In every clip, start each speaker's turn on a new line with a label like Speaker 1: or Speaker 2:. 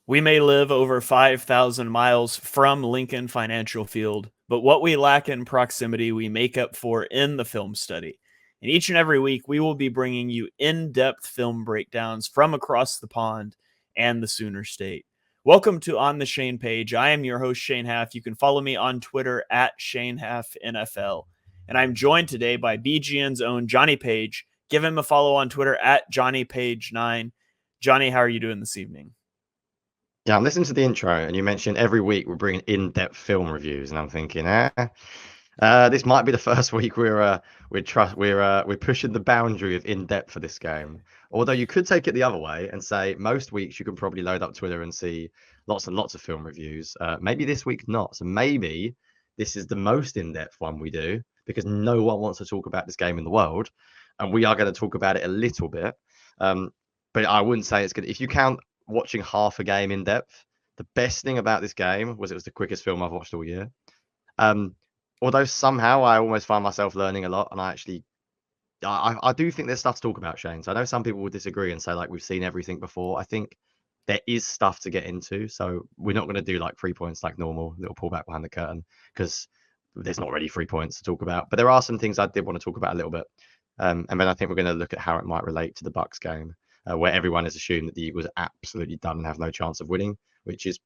Speaker 1: We may live over 5,000 miles from Lincoln Financial Field, but what we lack in proximity, we make up for in the film study. And each and every week, we will be bringing you in depth film breakdowns from across the pond and the Sooner State. Welcome to On the Shane Page. I am your host, Shane Haff. You can follow me on Twitter at Shane Haff NFL. And I'm joined today by BGN's own Jonny Page. Give him a follow on Twitter at Jonny Page9. Jonny, how are you doing this evening?
Speaker 2: Yeah, I'm listening to the intro, and you mentioned every week we're bringing in-depth film reviews, and I'm thinking, this might be the first week we're pushing the boundary of in-depth for this game. Although you could take it the other way and say most weeks you can probably load up Twitter and see lots and lots of film reviews. Maybe this week not. So maybe this is the most in-depth one we do because no one wants to talk about this game in the world, and we are going to talk about it a little bit. But I wouldn't say it's good if you count watching half a game in depth. The best thing about this game was it was the quickest film I've watched all year. Although somehow I almost find myself learning a lot, and I do think there's stuff to talk about, Shane. So I know some people would disagree and say like we've seen everything before. I think there is stuff to get into, so we're not going to do like 3 points like normal, little pull back behind the curtain because there's not really 3 points to talk about. But there are some things I did want to talk about a little bit, and then I think we're going to look at how it might relate to the Bucs game. Where everyone has assumed that the Eagles are absolutely done and have no chance of winning, which is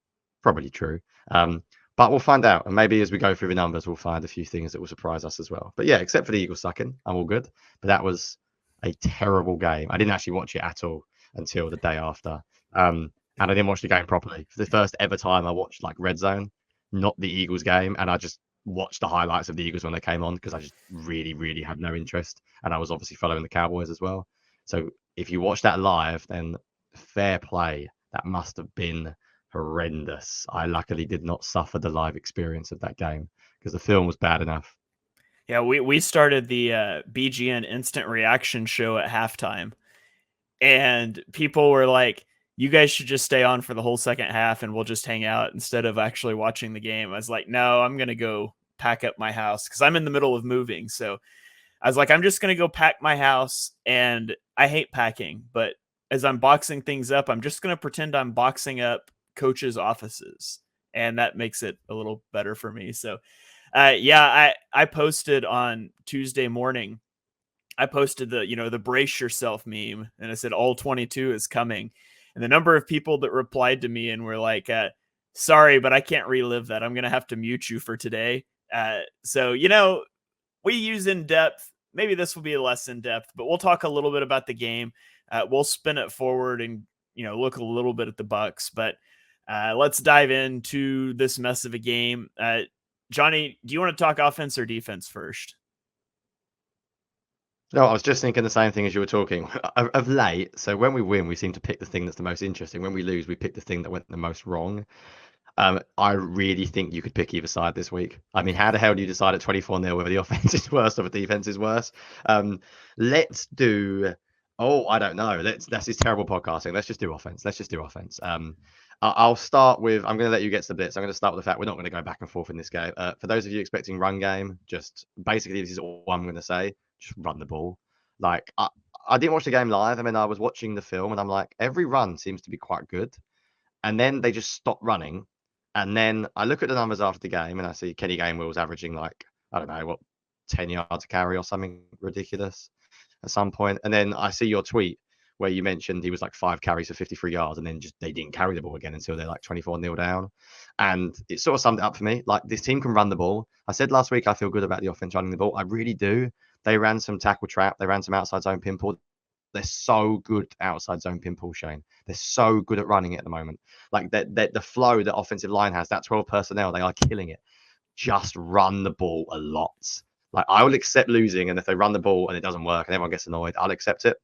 Speaker 2: probably true. But we'll find out. And maybe as we go through the numbers, we'll find a few things that will surprise us as well. But yeah, except for the Eagles sucking, I'm all good. But that was a terrible game. I didn't actually watch it at all until the day after. And I didn't watch the game properly. For the first ever time, I watched like Red Zone, not the Eagles game. And I just watched the highlights of the Eagles when they came on because I just really, really had no interest. And I was obviously following the Cowboys as well. So if you watch that live, then fair play. That must have been horrendous. I luckily did not suffer the live experience of that game because the film was bad enough.
Speaker 1: Yeah, we started the BGN instant reaction show at halftime, and people were like, "You guys should just stay on for the whole second half, and we'll just hang out instead of actually watching the game." I was like, "No, I'm gonna go pack up my house because I'm in the middle of moving." So I was like, "I'm just gonna go pack my house," and I hate packing, but as I'm boxing things up, I'm just gonna pretend I'm boxing up coaches' offices, and that makes it a little better for me. So I posted on Tuesday morning. I posted the brace yourself meme, and I said all 22 is coming, and the number of people that replied to me and were like, "Sorry, but I can't relive that. I'm gonna have to mute you for today." So we use in depth. Maybe this will be less in depth, but we'll talk a little bit about the game. We'll spin it forward and look a little bit at the Bucs, but let's dive into this mess of a game. Jonny, do you want to talk offense or defense first?
Speaker 2: No, I was just thinking the same thing as you were talking of late. So when we win, we seem to pick the thing that's the most interesting. When we lose, we pick the thing that went the most wrong. I really think you could pick either side this week. I mean, how the hell do you decide at 24-0 whether the offense is worse or the defense is worse? Let's do. Oh, I don't know. That's just terrible podcasting. Let's just do offense. Let's just do offense. I'll start with. I'm going to let you get to the blitz. I'm going to start with the fact we're not going to go back and forth in this game. For those of you expecting run game, just basically this is all I'm going to say. Just run the ball. Like I didn't watch the game live. I mean, I was watching the film, and I'm like, every run seems to be quite good, and then they just stop running. And then I look at the numbers after the game, and I see Kenny Gainwell's averaging like I don't know what 10 yards a carry or something ridiculous at some point. And then I see your tweet where you mentioned he was like 5 carries for 53 yards, and then just they didn't carry the ball again until they're like 24-0 down. And it sort of summed it up for me. Like this team can run the ball. I said last week I feel good about the offense running the ball. I really do. They ran some tackle trap. They ran some outside zone pinball. They're so good outside zone pinball, Shane. They're so good at running it at the moment. Like the flow that offensive line has, that 12 personnel, they are killing it. Just run the ball a lot. Like I will accept losing, and if they run the ball and it doesn't work and everyone gets annoyed, I'll accept it.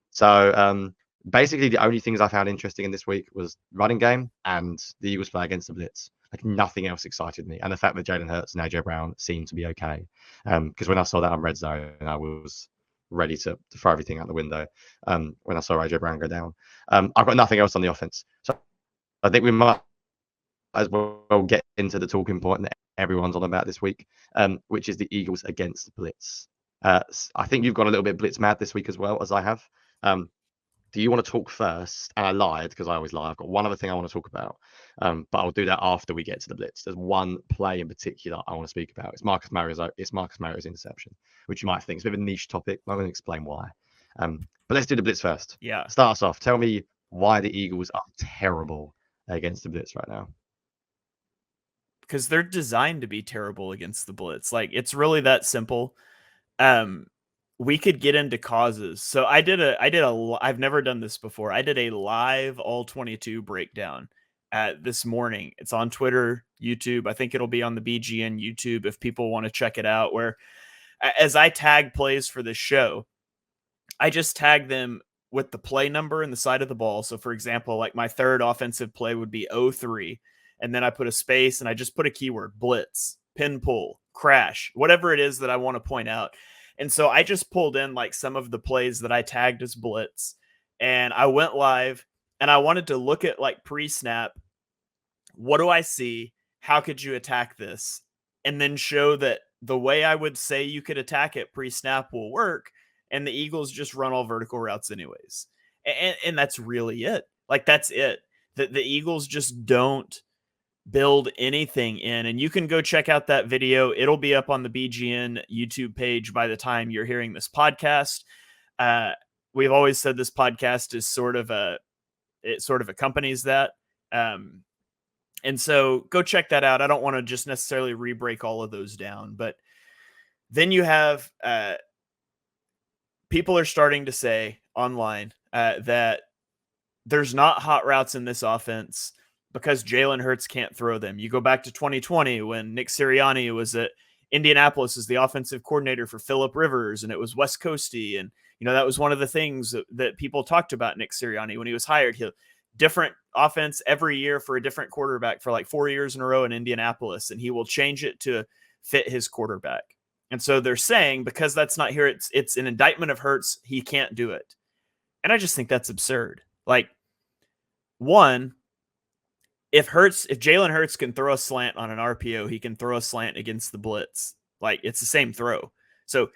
Speaker 2: So basically, the only things I found interesting in this week was running game and the Eagles play against the blitz. Like nothing else excited me, and the fact that Jalen Hurts and AJ Brown seemed to be okay. Because when I saw that on red zone, I was ready to throw everything out the window. When I saw AJ Brown go down, I've got nothing else on the offense. So I think we might as well get into the talking point that everyone's on about this week, which is the Eagles against blitz. I think you've got a little bit blitz mad this week as well as I have. do you want to talk first? And I lied because I always lie. I've got one other thing I want to talk about, but I'll do that after we get to the blitz. There's one play in particular I want to speak about. It's Marcus Mario's interception, which you might think is a bit of a niche topic. I'm going to explain why. But let's do the blitz first.
Speaker 1: Yeah.
Speaker 2: Start us off. Tell me why the Eagles are terrible against the blitz right now.
Speaker 1: Because they're designed to be terrible against the blitz. Like, it's really that simple. We could get into causes. So I've never done this before. I did a live all 22 breakdown this morning. It's on Twitter, YouTube. I think it'll be on the BGN YouTube if people want to check it out, where as I tag plays for this show, I just tag them with the play number and the side of the ball. So for example, like my third offensive play would be 03. And then I put a space and I just put a keyword: blitz, pin pull, crash, whatever it is that I want to point out. And so I just pulled in like some of the plays that I tagged as blitz, and I went live and I wanted to look at like pre-snap. What do I see? How could you attack this? And then show that the way I would say you could attack it pre-snap will work. And the Eagles just run all vertical routes anyways. And that's really it. Like, that's it. The Eagles just don't build anything in. And you can go check out that video. It'll be up on the BGN YouTube page by the time you're hearing this podcast. We've always said this podcast is it sort of accompanies that. And so go check that out. I don't want to just necessarily re-break all of those down, but then you have people are starting to say online that there's not hot routes in this offense because Jalen Hurts can't throw them. You go back to 2020 when Nick Sirianni was at Indianapolis as the offensive coordinator for Phillip Rivers, and it was West Coasty. And, that was one of the things that people talked about Nick Sirianni when he was hired. Different offense every year for a different quarterback for like 4 years in a row in Indianapolis, and he will change it to fit his quarterback. And so they're saying because that's not here, it's an indictment of Hurts. He can't do it. And I just think that's absurd. Like, one, if Jalen Hurts can throw a slant on an RPO, he can throw a slant against the blitz. Like, it's the same throw. So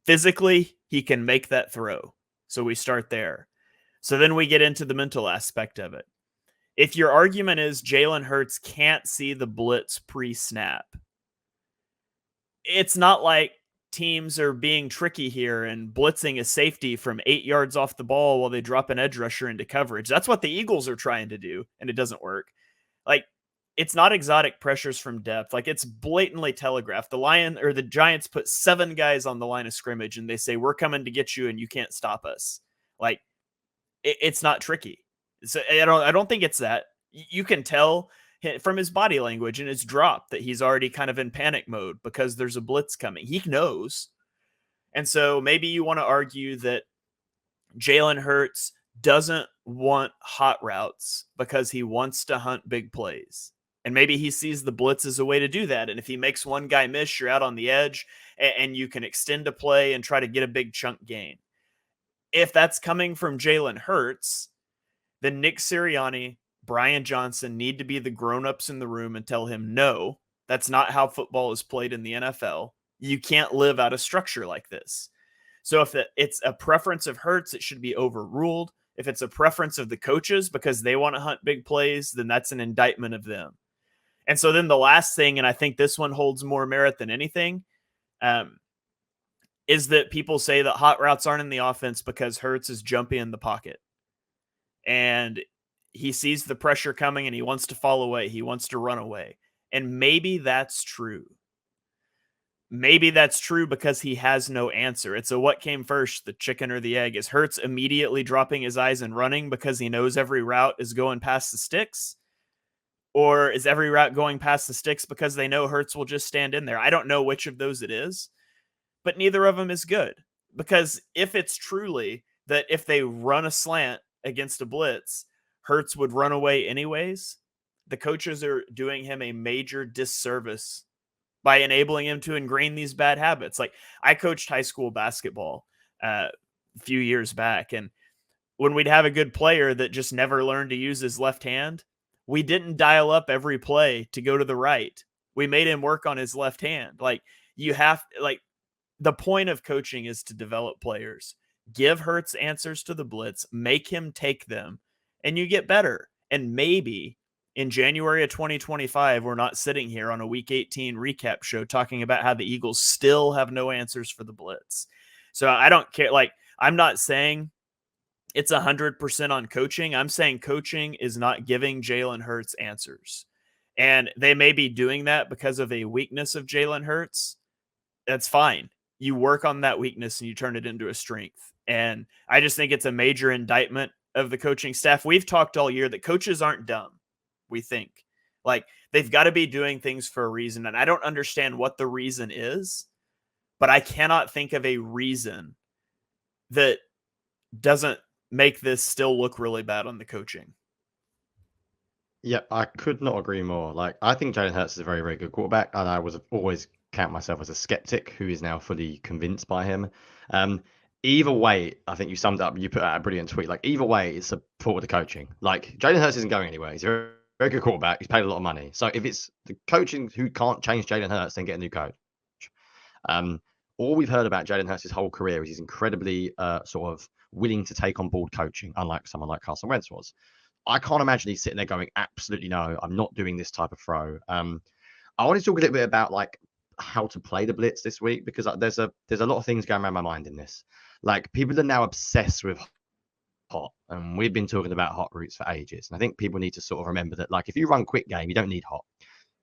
Speaker 1: physically, he can make that throw. So we start there. So then we get into the mental aspect of it. If your argument is Jalen Hurts can't see the blitz pre-snap, it's not like teams are being tricky here and blitzing a safety from 8 yards off the ball while they drop an edge rusher into coverage. That's what the Eagles are trying to do, and it doesn't work. Like, it's not exotic pressures from depth. Like, it's blatantly telegraphed. The Giants put 7 guys on the line of scrimmage, and they say, we're coming to get you, and you can't stop us. Like, it's not tricky. So I don't think it's that. You can tell from his body language and his drop that he's already kind of in panic mode because there's a blitz coming. He knows. And so maybe you want to argue that Jalen Hurts doesn't want hot routes because he wants to hunt big plays. And maybe he sees the blitz as a way to do that. And if he makes one guy miss, you're out on the edge and you can extend a play and try to get a big chunk gain. If that's coming from Jalen Hurts, then Nick Sirianni, Brian Johnson need to be the grown-ups in the room and tell him, no, that's not how football is played in the NFL. You can't live out of structure like this. So if it's a preference of Hurts, it should be overruled. If it's a preference of the coaches because they want to hunt big plays, then that's an indictment of them. And so then the last thing, and I think this one holds more merit than anything, is that people say that hot routes aren't in the offense because Hurts is jumpy in the pocket. And he sees the pressure coming and he wants to fall away. He wants to run away. And maybe that's true. Maybe that's true because he has no answer. It's a what came first, the chicken or the egg? Is Hurts immediately dropping his eyes and running because he knows every route is going past the sticks? Or is every route going past the sticks because they know Hurts will just stand in there? I don't know which of those it is, but neither of them is good. Because if it's truly that if they run a slant against a blitz, Hurts would run away anyways, the coaches are doing him a major disservice by enabling him to ingrain these bad habits. Like, I coached high school basketball a few years back, and when we'd have a good player that just never learned to use his left hand, we didn't dial up every play to go to the right. We made him work on his left hand. The point of coaching is to develop players. Give Hurts answers to the blitz, make him take them, and you get better. And maybe in January of 2025, we're not sitting here on a week 18 recap show talking about how the Eagles still have no answers for the blitz. So I don't care. Like, I'm not saying it's 100% on coaching. I'm saying coaching is not giving Jalen Hurts answers. And they may be doing that because of a weakness of Jalen Hurts. That's fine. You work on that weakness and you turn it into a strength. And I just think it's a major indictment of the coaching staff. We've talked all year that coaches aren't dumb, we think. Like, they've got to be doing things for a reason. And I don't understand what the reason is, but I cannot think of a reason that doesn't make this still look really bad on the coaching.
Speaker 2: Yeah, I could not agree more. Like, I think Jalen Hurts is a very, very good quarterback, and I was always count myself as a skeptic who is now fully convinced by him. Either way, I think you summed up. You put out a brilliant tweet. Like, either way, it's a fault of the coaching. Like, Jalen Hurts isn't going anywhere. He's a very, very good quarterback. He's paid a lot of money. So if it's the coaching who can't change Jalen Hurts, then get a new coach. All we've heard about Jalen Hurts' whole career is he's incredibly sort of willing to take on board coaching, unlike someone like Carson Wentz was. I can't imagine he's sitting there going, absolutely no, I'm not doing this type of throw. I want to talk a little bit about like how to play the blitz this week, because there's a lot of things going around my mind in this. Like, people are now obsessed with hot, and we've been talking about hot routes for ages. And I think people need to sort of remember that, like, if you run quick game, you don't need hot.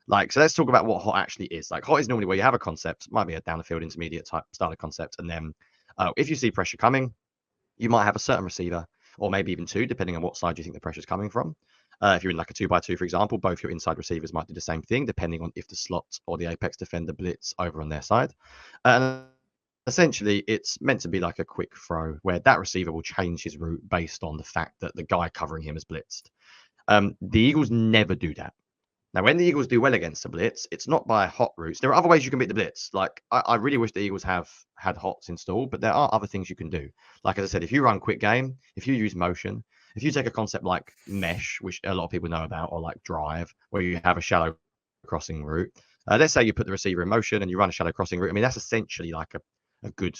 Speaker 2: Like, so let's talk about what hot actually is. Like, hot is normally where you have a concept, might be a down the field intermediate type style of concept, and then if you see pressure coming, you might have a certain receiver, or maybe even two, depending on what side you think the pressure is coming from. If you're in like a 2x2, for example, both your inside receivers might do the same thing, depending on if the slot or the apex defender blitz over on their side. And essentially, it's meant to be like a quick throw where that receiver will change his route based on the fact that the guy covering him is blitzed. The Eagles never do that. Now, when the Eagles do well against the blitz, it's not by hot routes. There are other ways you can beat the blitz. Like, I really wish the Eagles have had hots installed, but there are other things you can do. Like, as I said, if you run quick game, if you use motion, if you take a concept like mesh, which a lot of people know about, or like drive, where you have a shallow crossing route. Let's say you put the receiver in motion and you run a shallow crossing route. I mean, that's essentially like a good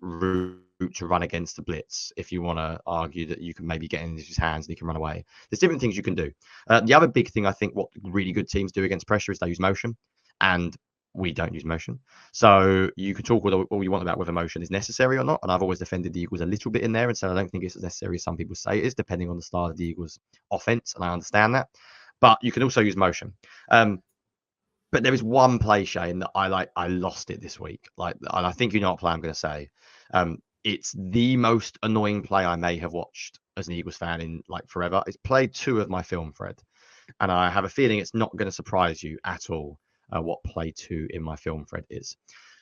Speaker 2: route to run against the blitz if you want to argue that you can maybe get in his hands and he can run away. There's different things you can do. The other big thing, I think, what really good teams do against pressure is they use motion, and we don't use motion. So you can talk all you want about whether motion is necessary or not, and I've always defended the Eagles a little bit in there and said I don't think it's as necessary as some people say it is, depending on the style of the Eagles offense, and I understand that. But you can also use motion. But there is one play, Shane, that I lost it this week. Like, and I think you know what play I'm going to say. It's the most annoying play I may have watched as an Eagles fan in like forever. It's play 2 of my film thread, and I have a feeling it's not going to surprise you at all what play 2 in my film thread is.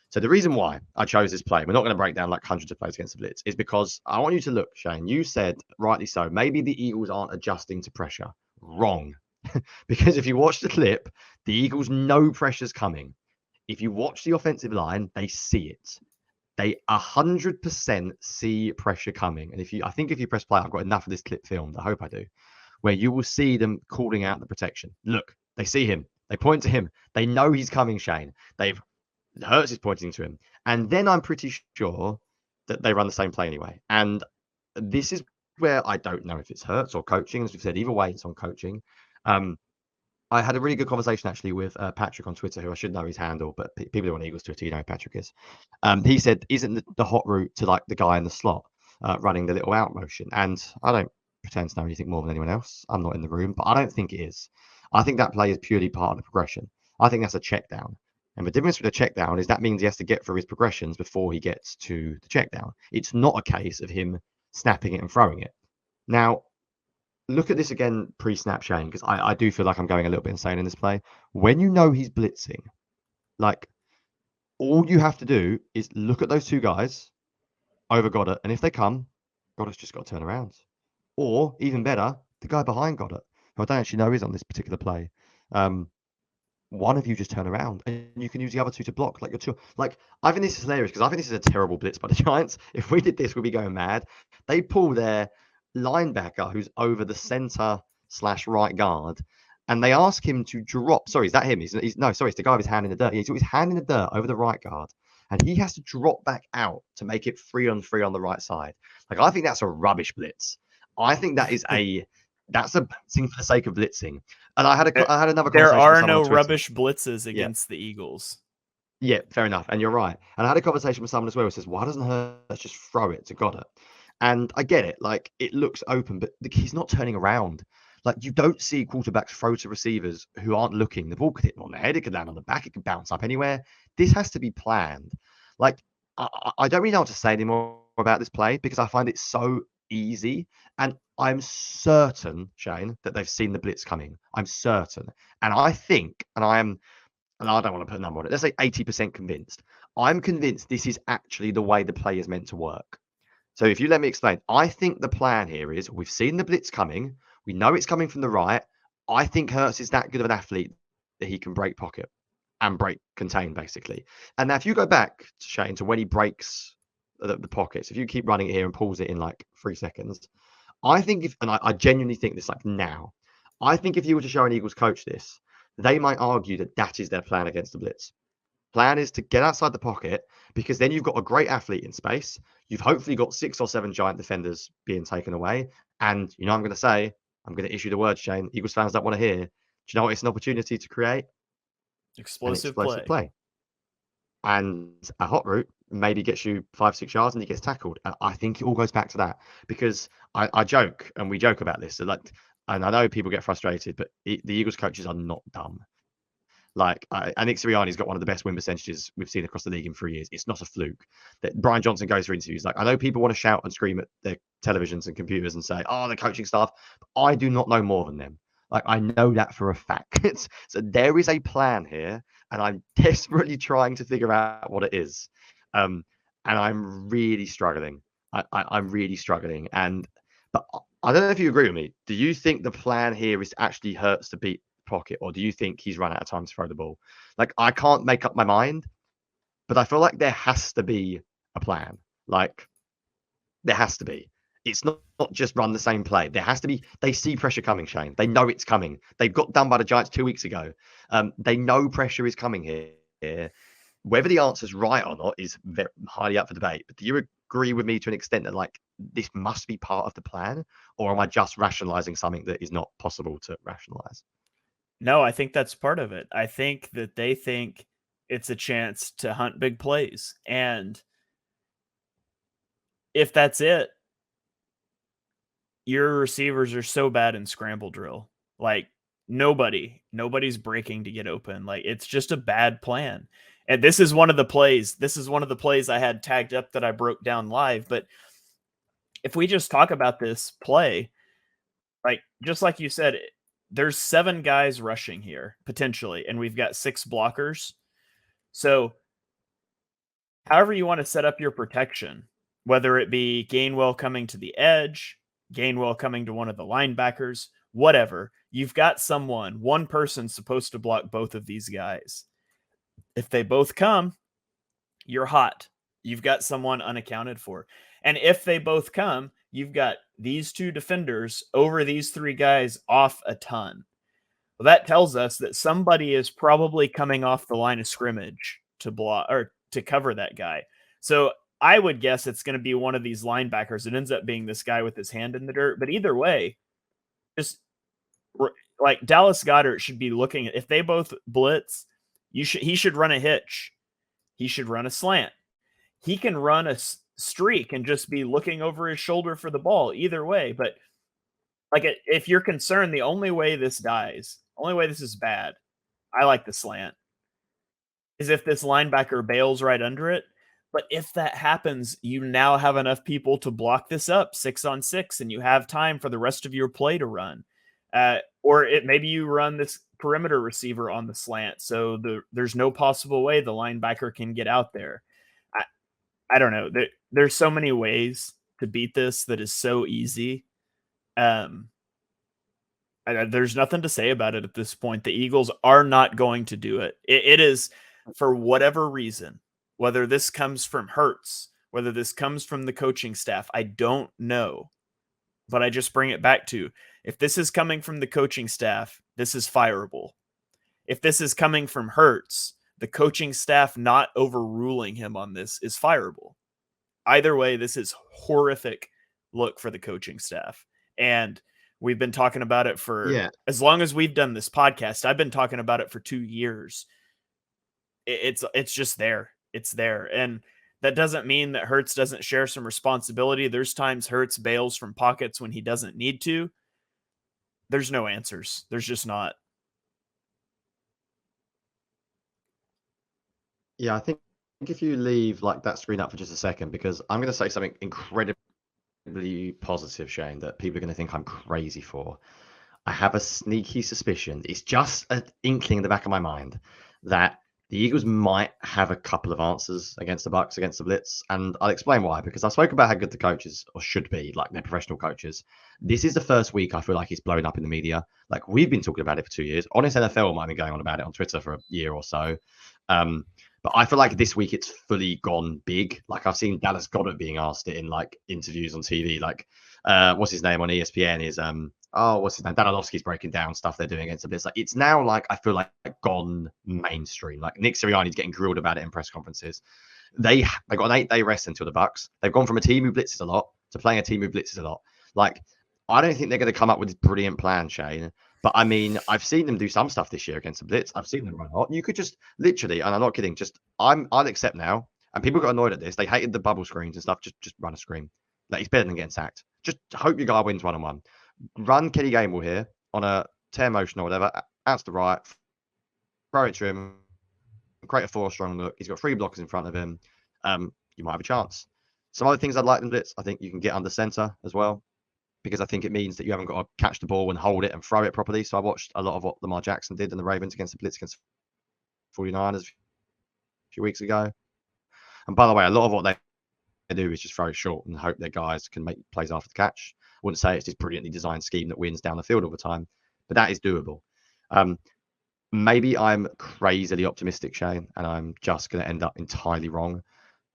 Speaker 2: So the reason why I chose this play, we're not going to break down like hundreds of plays against the blitz, is because I want you to look, Shane. You said rightly so. Maybe the Eagles aren't adjusting to pressure. Wrong. Because if you watch the clip, the Eagles know pressure's coming. If you watch the offensive line, they see it. They 100% see pressure coming. And I think if you press play, I've got enough of this clip filmed, I hope I do, where you will see them calling out the protection. Look, they see him. They point to him. They know he's coming, Shane. Hurts is pointing to him. And then I'm pretty sure that they run the same play anyway. And this is where I don't know if it's Hurts or coaching. As we've said, either way, it's on coaching. I had a really good conversation actually with Patrick on Twitter, who I should know his handle, but people who are on Eagles Twitter, you know who Patrick is. He said, isn't the hot route to like the guy in the slot running the little out motion? And I don't pretend to know anything more than anyone else. I'm not in the room, but I don't think it is. I think that play is purely part of the progression. I think that's a check down. And the difference with a check down is that means he has to get through his progressions before he gets to the check down. It's not a case of him snapping it and throwing it. Now, look at this again pre-snap, Shane, because I do feel like I'm going a little bit insane in this play. When you know he's blitzing, like, all you have to do is look at those 2 guys over Goddard, and if they come, Goddard's just got to turn around. Or, even better, the guy behind Goddard, who I don't actually know is on this particular play. One of you just turn around, and you can use the other 2 to block. Like, I think this is hilarious, because I think this is a terrible blitz by the Giants. If we did this, we'd be going mad. They pull their linebacker who's over the center/right guard, and they ask him to drop. Sorry, is that him? No, sorry, it's the guy with his hand in the dirt. He's got his hand in the dirt over the right guard, and he has to drop back out to make it 3-on-3 on the right side. Like, I think that's a rubbish blitz. I think that's a blitzing for the sake of blitzing. And I had another
Speaker 1: There
Speaker 2: conversation with
Speaker 1: are
Speaker 2: someone
Speaker 1: no
Speaker 2: on Twitter.
Speaker 1: rubbish blitzes
Speaker 2: Yeah.
Speaker 1: against the Eagles.
Speaker 2: Yeah, fair enough. And you're right. And I had a conversation with someone as well who says, why doesn't Hurts just throw it to Goddard? And I get it. Like, it looks open, but he's not turning around. Like, you don't see quarterbacks throw to receivers who aren't looking. The ball could hit them on the head. It could land on the back. It could bounce up anywhere. This has to be planned. Like, I don't really know what to say anymore about this play because I find it so easy. And I'm certain, Shane, that they've seen the blitz coming. I'm certain. And I think, and I don't want to put a number on it. Let's say 80% convinced. I'm convinced this is actually the way the play is meant to work. So if you let me explain, I think the plan here is we've seen the blitz coming. We know it's coming from the right. I think Hurts is that good of an athlete that he can break pocket and break contain, basically. And now if you go back, Shane, to when he breaks the pockets, if you keep running it here and pulls it in like 3 seconds, I think I genuinely think this like now, I think if you were to show an Eagles coach this, they might argue that that is their plan against the blitz. Plan is to get outside the pocket because then you've got a great athlete in space. You've hopefully got 6 or 7 giant defenders being taken away. And you know, I'm going to say, I'm going to issue the word, Shane. Eagles fans don't want to hear. Do you know what? It's an opportunity to create
Speaker 1: Explosive
Speaker 2: play. And a hot route maybe gets you 5-6 yards and he gets tackled. And I think it all goes back to that because I joke and we joke about this. So like, and I know people get frustrated, but the Eagles coaches are not dumb. Like, Nick Sirianni's got one of the best win percentages we've seen across the league in 3 years. It's not a fluke. That Brian Johnson goes for interviews. Like, I know people want to shout and scream at their televisions and computers and say, "Oh, the coaching staff." But I do not know more than them. Like, I know that for a fact. So there is a plan here, and I'm desperately trying to figure out what it is. And I'm really struggling. I'm really struggling. But I don't know if you agree with me. Do you think the plan here is actually Hurts to beat pocket, or do you think he's run out of time to throw the ball? Like, I can't make up my mind, but I feel like there has to be a plan. Like, there has to be. It's not just run the same play. There has to be. They see pressure coming, Shane. They know it's coming. They've got done by the Giants 2 weeks ago. They know pressure is coming here. Whether the answer's right or not is very highly up for debate. But do you agree with me to an extent that like this must be part of the plan, or am I just rationalizing something that is not possible to rationalize?
Speaker 1: No, I think that's part of it. I think that they think it's a chance to hunt big plays. And if that's it, your receivers are so bad in scramble drill. Like, nobody's breaking to get open. Like, it's just a bad plan. And this is one of the plays. This is one of the plays I had tagged up that I broke down live. But if we just talk about this play, like, just like you said, there's 7 guys rushing here potentially, and we've got 6 blockers. So however you want to set up your protection, whether it be Gainwell coming to the edge, Gainwell coming to one of the linebackers, whatever, you've got one person supposed to block both of these guys. If they both come, you're hot. You've got someone unaccounted for. And if they both come, you've got these 2 defenders over these 3 guys off a ton. Well, that tells us that somebody is probably coming off the line of scrimmage to block or to cover that guy. So I would guess it's going to be one of these linebackers. It ends up being this guy with his hand in the dirt. But either way, just like Dallas Goedert should be looking at, if they both blitz, he should run a hitch. He should run a slant. He can run a streak and just be looking over his shoulder for the ball either way. But like, if you're concerned, the only way this dies, only way this is bad, I like the slant, is if this linebacker bails right under it. But if that happens, you now have enough people to block this up 6 on 6, and you have time for the rest of your play to run. Or maybe you run this perimeter receiver on the slant, so there's no possible way the linebacker can get out there. I don't know. There's so many ways to beat this that is so easy. There's nothing to say about it at this point. The Eagles are not going to do it. It is, for whatever reason, whether this comes from Hurts, whether this comes from the coaching staff, I don't know. But I just bring it back to, if this is coming from the coaching staff, this is fireable. If this is coming from Hurts, the coaching staff not overruling him on this is fireable. Either way, this is horrific look for the coaching staff. And we've been talking about it for as long as we've done this podcast. I've been talking about it for 2 years. It's just there. It's there. And that doesn't mean that Hurts doesn't share some responsibility. There's times Hurts bails from pockets when he doesn't need to. There's no answers. There's just not.
Speaker 2: Yeah, I think if you leave like that screen up for just a second, because I'm going to say something incredibly positive, Shane, that people are going to think I'm crazy for. I have a sneaky suspicion. It's just an inkling in the back of my mind that the Eagles might have a couple of answers against the Bucs, against the blitz, and I'll explain why. Because I spoke about how good the coaches, or should be, like they're professional coaches. This is the first week I feel like it's blowing up in the media. Like we've been talking about it for 2 years. Honest NFL might have been going on about it on Twitter for a year or so. But I feel like this week it's fully gone big. Like I've seen Dallas Goedert being asked it in like interviews on TV. Like, what's his name on ESPN is what's his name? Dan Orlovsky's breaking down stuff they're doing against the Blitz. Like it's now like I feel like gone mainstream. Like Nick Sirianni's getting grilled about it in press conferences. They got an 8-day rest until the Bucs. They've gone from a team who blitzes a lot to playing a team who blitzes a lot. Like I don't think they're going to come up with this brilliant plan, Shane. But I mean, I've seen them do some stuff this year against the blitz. I've seen them run hot. You could just literally, and I'm not kidding, just I'll accept now. And people got annoyed at this. They hated the bubble screens and stuff. Just run a screen. Like it's better than getting sacked. Just hope your guy wins 1-on-1. Run Kenny Gainwell here on a tear motion or whatever. Out to the right. Throw it to him. Create a 4-strong look. He's got 3 blockers in front of him. You might have a chance. Some other things I'd like in blitz. I think you can get under center as well, because I think it means that you haven't got to catch the ball and hold it and throw it properly. So I watched a lot of what Lamar Jackson did in the Ravens against the blitz against 49ers a few weeks ago. And by the way, a lot of what they do is just throw it short and hope their guys can make plays after the catch. I wouldn't say it's this brilliantly designed scheme that wins down the field all the time, but that is doable. Maybe I'm crazily optimistic, Shane, and I'm just going to end up entirely wrong.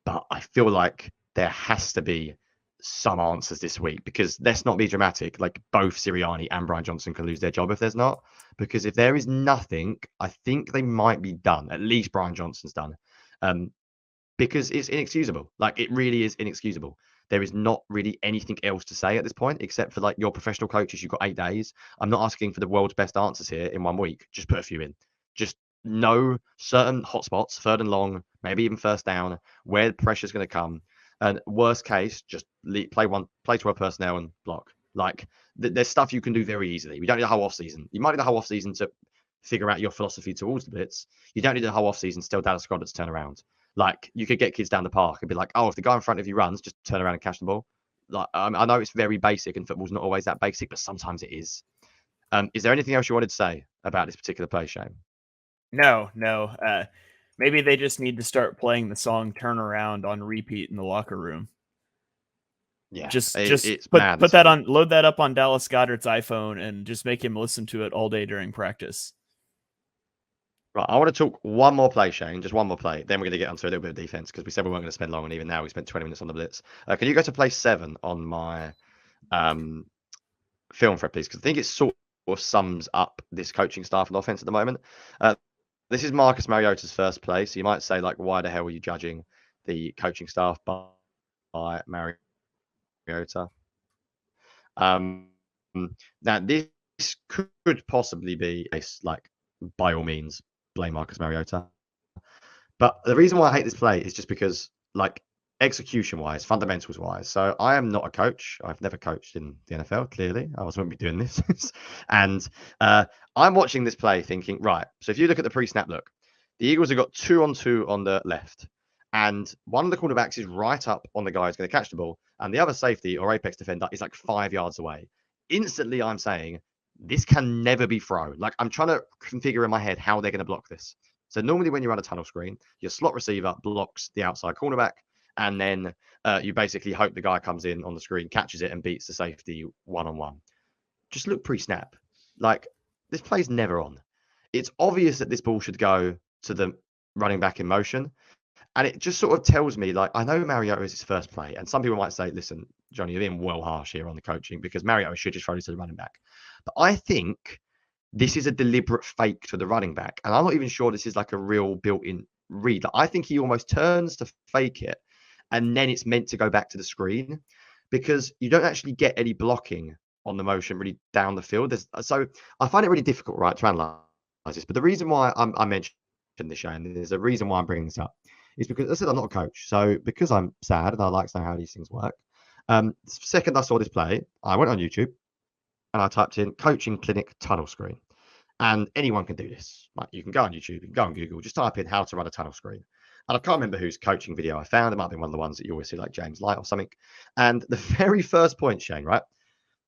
Speaker 2: But I feel like there has to be some answers this week, because let's not be dramatic. Like both Sirianni and Brian Johnson can lose their job if there's not. Because if there is nothing, I think they might be done. At least Brian Johnson's done. Because it's inexcusable. Like it really is inexcusable. There is not really anything else to say at this point, except for like your professional coaches. You've got 8 days. I'm not asking for the world's best answers here in 1 week. Just put a few in. Just know certain hotspots, 3rd and long, maybe even 1st down, where the pressure's going to come. And worst case, just play 12 personnel and block. Like there's stuff you can do very easily. We don't need a whole off season. You might need a whole off season to figure out your philosophy towards the blitz. You don't need a whole off season to tell Dallas Goedert to turn around. Like you could get kids down the park and be like, oh, if the guy in front of you runs, just turn around and catch the ball. Like I know it's very basic, and football's not always that basic, but sometimes it is. Is there anything else you wanted to say about this particular play, Shane?
Speaker 1: No. Maybe they just need to start playing the song "Turn Around" on repeat in the locker room.
Speaker 2: Yeah,
Speaker 1: just
Speaker 2: put
Speaker 1: that on, load that up on Dallas Goedert's iPhone, and just make him listen to it all day during practice.
Speaker 2: Right, I want to talk one more play, Shane. Just one more play. Then we're going to get onto a little bit of defense, because we said we weren't going to spend long, and even now we spent 20 minutes on the blitz. Can you go to play 7 on my film thread, please? Because I think it sort of sums up this coaching staff and offense at the moment. This is Marcus Mariota's first play, so you might say, like, why the hell are you judging the coaching staff by Mariota? Now, this could possibly be like, by all means, blame Marcus Mariota. But the reason why I hate this play is just because, like, execution-wise, fundamentals-wise. So I am not a coach. I've never coached in the NFL, clearly. I wouldn't be doing this. And I'm watching this play thinking, right, so if you look at the pre-snap look, the Eagles have got 2-on-2 on the left. And one of the cornerbacks is right up on the guy who's going to catch the ball. And the other safety or apex defender is like 5 yards away. Instantly, I'm saying, this can never be thrown. Like, I'm trying to configure in my head how they're going to block this. So normally when you run a tunnel screen, your slot receiver blocks the outside cornerback, and then you basically hope the guy comes in on the screen, catches it, and beats the safety 1-on-1. Just look pre-snap. Like, this play's never on. It's obvious that this ball should go to the running back in motion. And it just sort of tells me, like, I know Mariota is his first play. And some people might say, listen, Johnny, you're being well harsh here on the coaching, because Mariota should just throw this to the running back. But I think this is a deliberate fake to the running back. And I'm not even sure this is like a real built-in read. I think he almost turns to fake it, and then it's meant to go back to the screen because you don't actually get any blocking on the motion really down the field. So I find it really difficult, right, to analyze this. But the reason why I mentioned this, Shane, there's a reason why I'm bringing this up, is because I said I'm not a coach. So because I'm sad and I like to know how these things work, the second I saw this play, I went on YouTube and I typed in coaching clinic tunnel screen. And anyone can do this. Like, you can go on YouTube, you can go on Google, just type in how to run a tunnel screen. And I can't remember whose coaching video I found. It might be one of the ones that you always see, like James Light or something. And the very first point, Shane, right?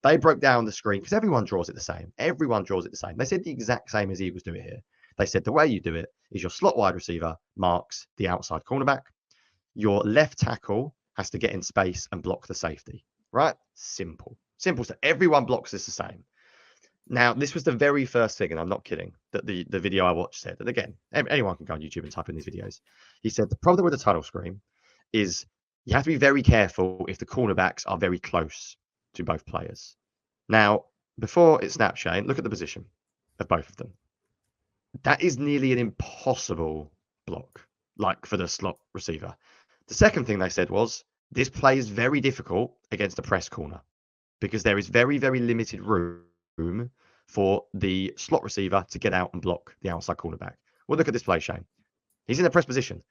Speaker 2: They broke down the screen because everyone draws it the same. Everyone draws it the same. They said the exact same as Eagles do it here. They said the way you do it is your slot wide receiver marks the outside cornerback. Your left tackle has to get in space and block the safety, right? Simple. Simple. So everyone blocks this the same. Now, this was the very first thing, and I'm not kidding, that the video I watched said. And again, anyone can go on YouTube and type in these videos. He said the problem with the tunnel screen is you have to be very careful if the cornerbacks are very close to both players. Now, before it snaps, Shane, look at the position of both of them. That is nearly an impossible block, like for the slot receiver. The second thing they said was this play is very difficult against a press corner because there is very, very limited room for the slot receiver to get out and block the outside cornerback. Well, look at this play, Shane. He's in a press position.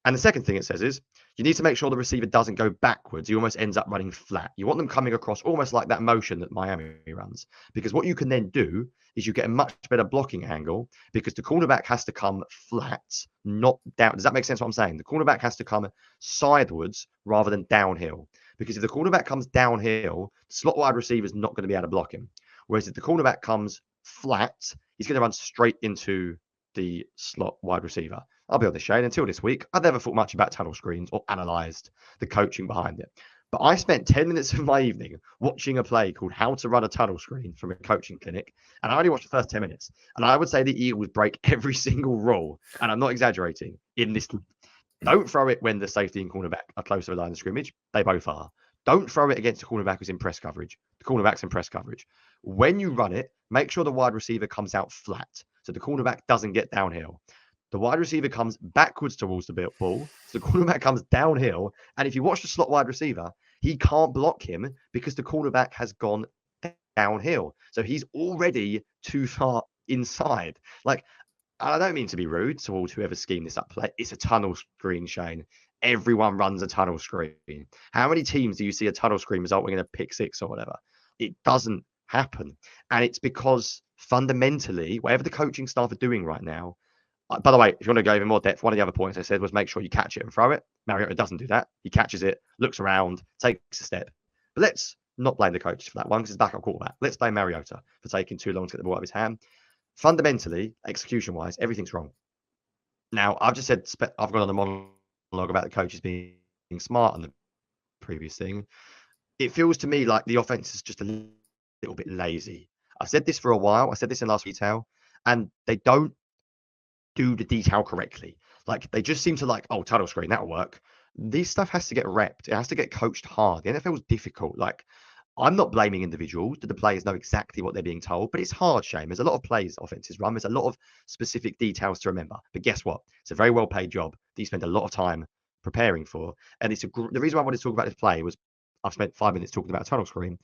Speaker 2: And the second thing it says is you need to make sure the receiver doesn't go backwards. He almost ends up running flat. You want them coming across almost like that motion that Miami runs. Because what you can then do is you get a much better blocking angle because the cornerback has to come flat, not down. Does that make sense what I'm saying? The cornerback has to come sideways rather than downhill. Because if the cornerback comes downhill, the slot wide receiver is not going to be able to block him. Whereas if the cornerback comes flat, he's going to run straight into the slot wide receiver. I'll be honest, Shane, until this week, I'd never thought much about tunnel screens or analysed the coaching behind it. But I spent 10 minutes of my evening watching a play called How to Run a Tunnel Screen from a coaching clinic. And I only watched the first 10 minutes. And I would say the Eagles break every single rule. And I'm not exaggerating in this. Don't throw it when the safety and cornerback are close to the line of scrimmage. They both are. Don't throw it against the cornerback who's in press coverage. The cornerback's in press coverage. When you run it, make sure the wide receiver comes out flat so the cornerback doesn't get downhill. The wide receiver comes backwards towards the ball, so the cornerback comes downhill. And if you watch the slot wide receiver, he can't block him because the cornerback has gone downhill. So he's already too far inside. Like, I don't mean to be rude towards whoever schemed this up. Like, it's a tunnel screen, Shane. Everyone runs a tunnel screen. How many teams do you see a tunnel screen resulting in a pick six or whatever? It doesn't happen. And it's because fundamentally, whatever the coaching staff are doing right now, by the way, if you want to go even more depth, one of the other points I said was make sure you catch it and throw it. Mariota doesn't do that. He catches it, looks around, takes a step. But let's not blame the coaches for that one because it's backup quarterback. Let's blame Mariota for taking too long to get the ball out of his hand. Fundamentally, execution-wise, everything's wrong. Now, I've just said I've gone on a monologue about the coaches being smart on the previous thing. It feels to me like the offense is just a little bit lazy. I've said this for a while. I said this in last detail, and they don't do the detail correctly. Like, they just seem to like, oh, tunnel screen, that'll work. This stuff has to get repped. It has to get coached hard. The NFL is difficult. Like, I'm not blaming individuals. The players know exactly what they're being told, but it's hard, Shane. There's a lot of plays offenses run. There's a lot of specific details to remember. But guess what? It's a very well-paid job that you spend a lot of time preparing for. And it's the reason why I wanted to talk about this play was I've spent 5 minutes talking about a tunnel screen,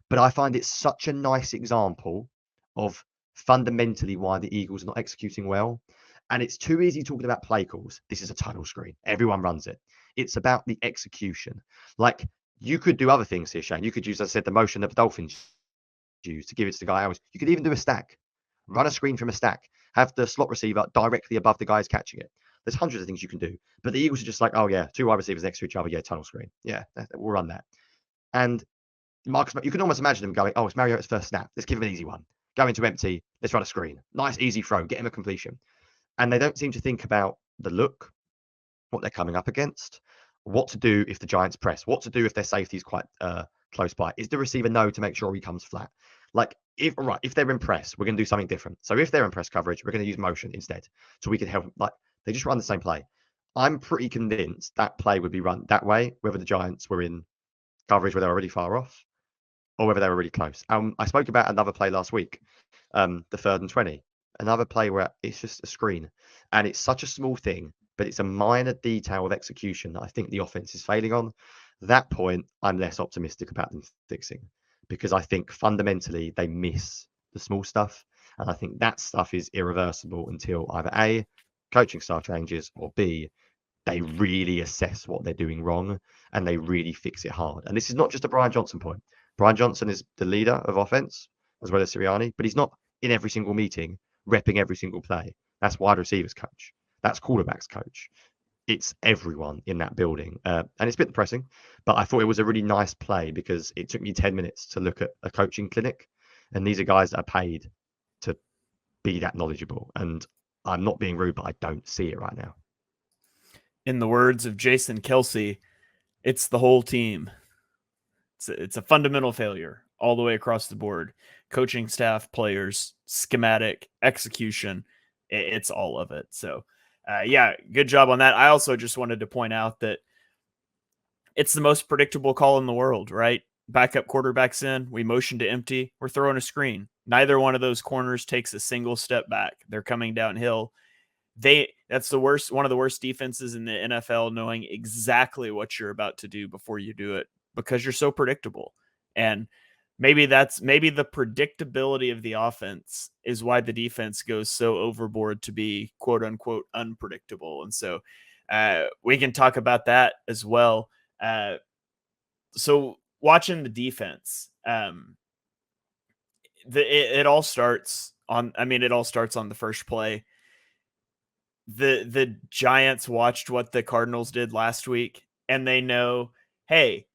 Speaker 2: but I find it such a nice example of fundamentally why the Eagles are not executing well. And it's too easy talking about play calls. This is a tunnel screen. Everyone runs it. It's about the execution. Like, you could do other things here, Shane. You could use, as I said, the motion that the Dolphins use to give it to the guy else. You could even do a stack. Run a screen from a stack. Have the slot receiver directly above the guys catching it. There's hundreds of things you can do. But the Eagles are just like, oh, yeah, two wide receivers next to each other. Yeah, tunnel screen. Yeah, we'll run that. And Marcus, you can almost imagine them going, oh, it's Mariota's first snap. Let's give him an easy one. Go into empty. Let's run a screen. Nice, easy throw. Get him a completion. And they don't seem to think about the look, what they're coming up against, what to do if the Giants press, what to do if their safety is quite close by. Is the receiver know to make sure he comes flat? Like, if they're in press, we're going to do something different. So if they're in press coverage, we're going to use motion instead. So we can help them. Like, they just run the same play. I'm pretty convinced that play would be run that way, whether the Giants were in coverage where they're already far off, or whether they were really close. I spoke about another play last week, the 3rd and 20. Another play where it's just a screen, and it's such a small thing, but it's a minor detail of execution that I think the offense is failing on. That point, I'm less optimistic about them fixing, because I think fundamentally they miss the small stuff, and I think that stuff is irreversible until either A, coaching style changes, or B, they really assess what they're doing wrong and they really fix it hard. And this is not just a Brian Johnson point. Brian Johnson is the leader of offense as well as Sirianni, but he's not in every single meeting repping every single play. That's wide receivers coach. That's quarterbacks coach. It's everyone in that building. And it's a bit depressing, but I thought it was a really nice play because it took me 10 minutes to look at a coaching clinic. And these are guys that are paid to be that knowledgeable. And I'm not being rude, but I don't see it right now.
Speaker 1: In the words of Jason Kelsey, it's the whole team. It's a fundamental failure all the way across the board. Coaching staff, players, schematic, execution, it's all of it. So, yeah, good job on that. I also just wanted to point out that it's the most predictable call in the world, right? Backup quarterback's in, we motion to empty, we're throwing a screen. Neither one of those corners takes a single step back. They're coming downhill. That's the worst, one of the worst defenses in the NFL, knowing exactly what you're about to do before you do it because you're so predictable. And maybe the predictability of the offense is why the defense goes so overboard to be quote unquote unpredictable. And so we can talk about that as well. So watching the defense, it all starts on the first play. The Giants watched what the Cardinals did last week, and they know, hey,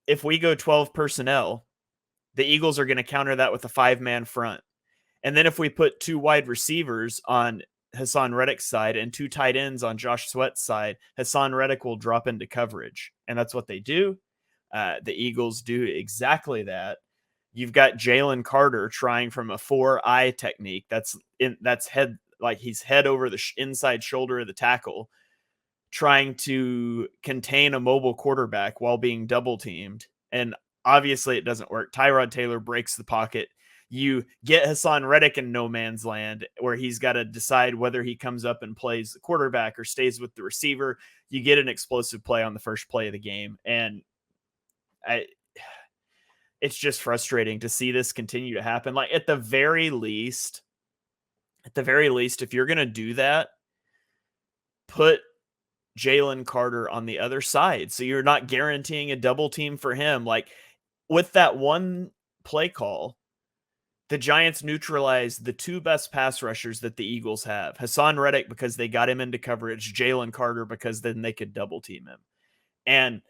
Speaker 1: if we go 12 personnel, the Eagles are going to counter that with a 5-man front. And then if we put 2 wide receivers on Hassan Reddick's side and 2 tight ends on Josh Sweat's side, Hassan Reddick will drop into coverage. And that's what they do. The Eagles do exactly that. You've got Jalen Carter trying from a 4-eye technique. That's head, like he's head over the inside shoulder of the tackle, trying to contain a mobile quarterback while being double teamed. And obviously it doesn't work. Tyrod Taylor breaks the pocket. You get Hassan Reddick in no man's land where he's got to decide whether he comes up and plays the quarterback or stays with the receiver. You get an explosive play on the first play of the game. And it's just frustrating to see this continue to happen. Like at the very least, if you're going to do that, put Jalen Carter on the other side. So you're not guaranteeing a double team for him. Like with that one play call, the Giants neutralized the 2 best pass rushers that the Eagles have. Hassan Reddick because they got him into coverage, Jalen Carter because then they could double team him. And,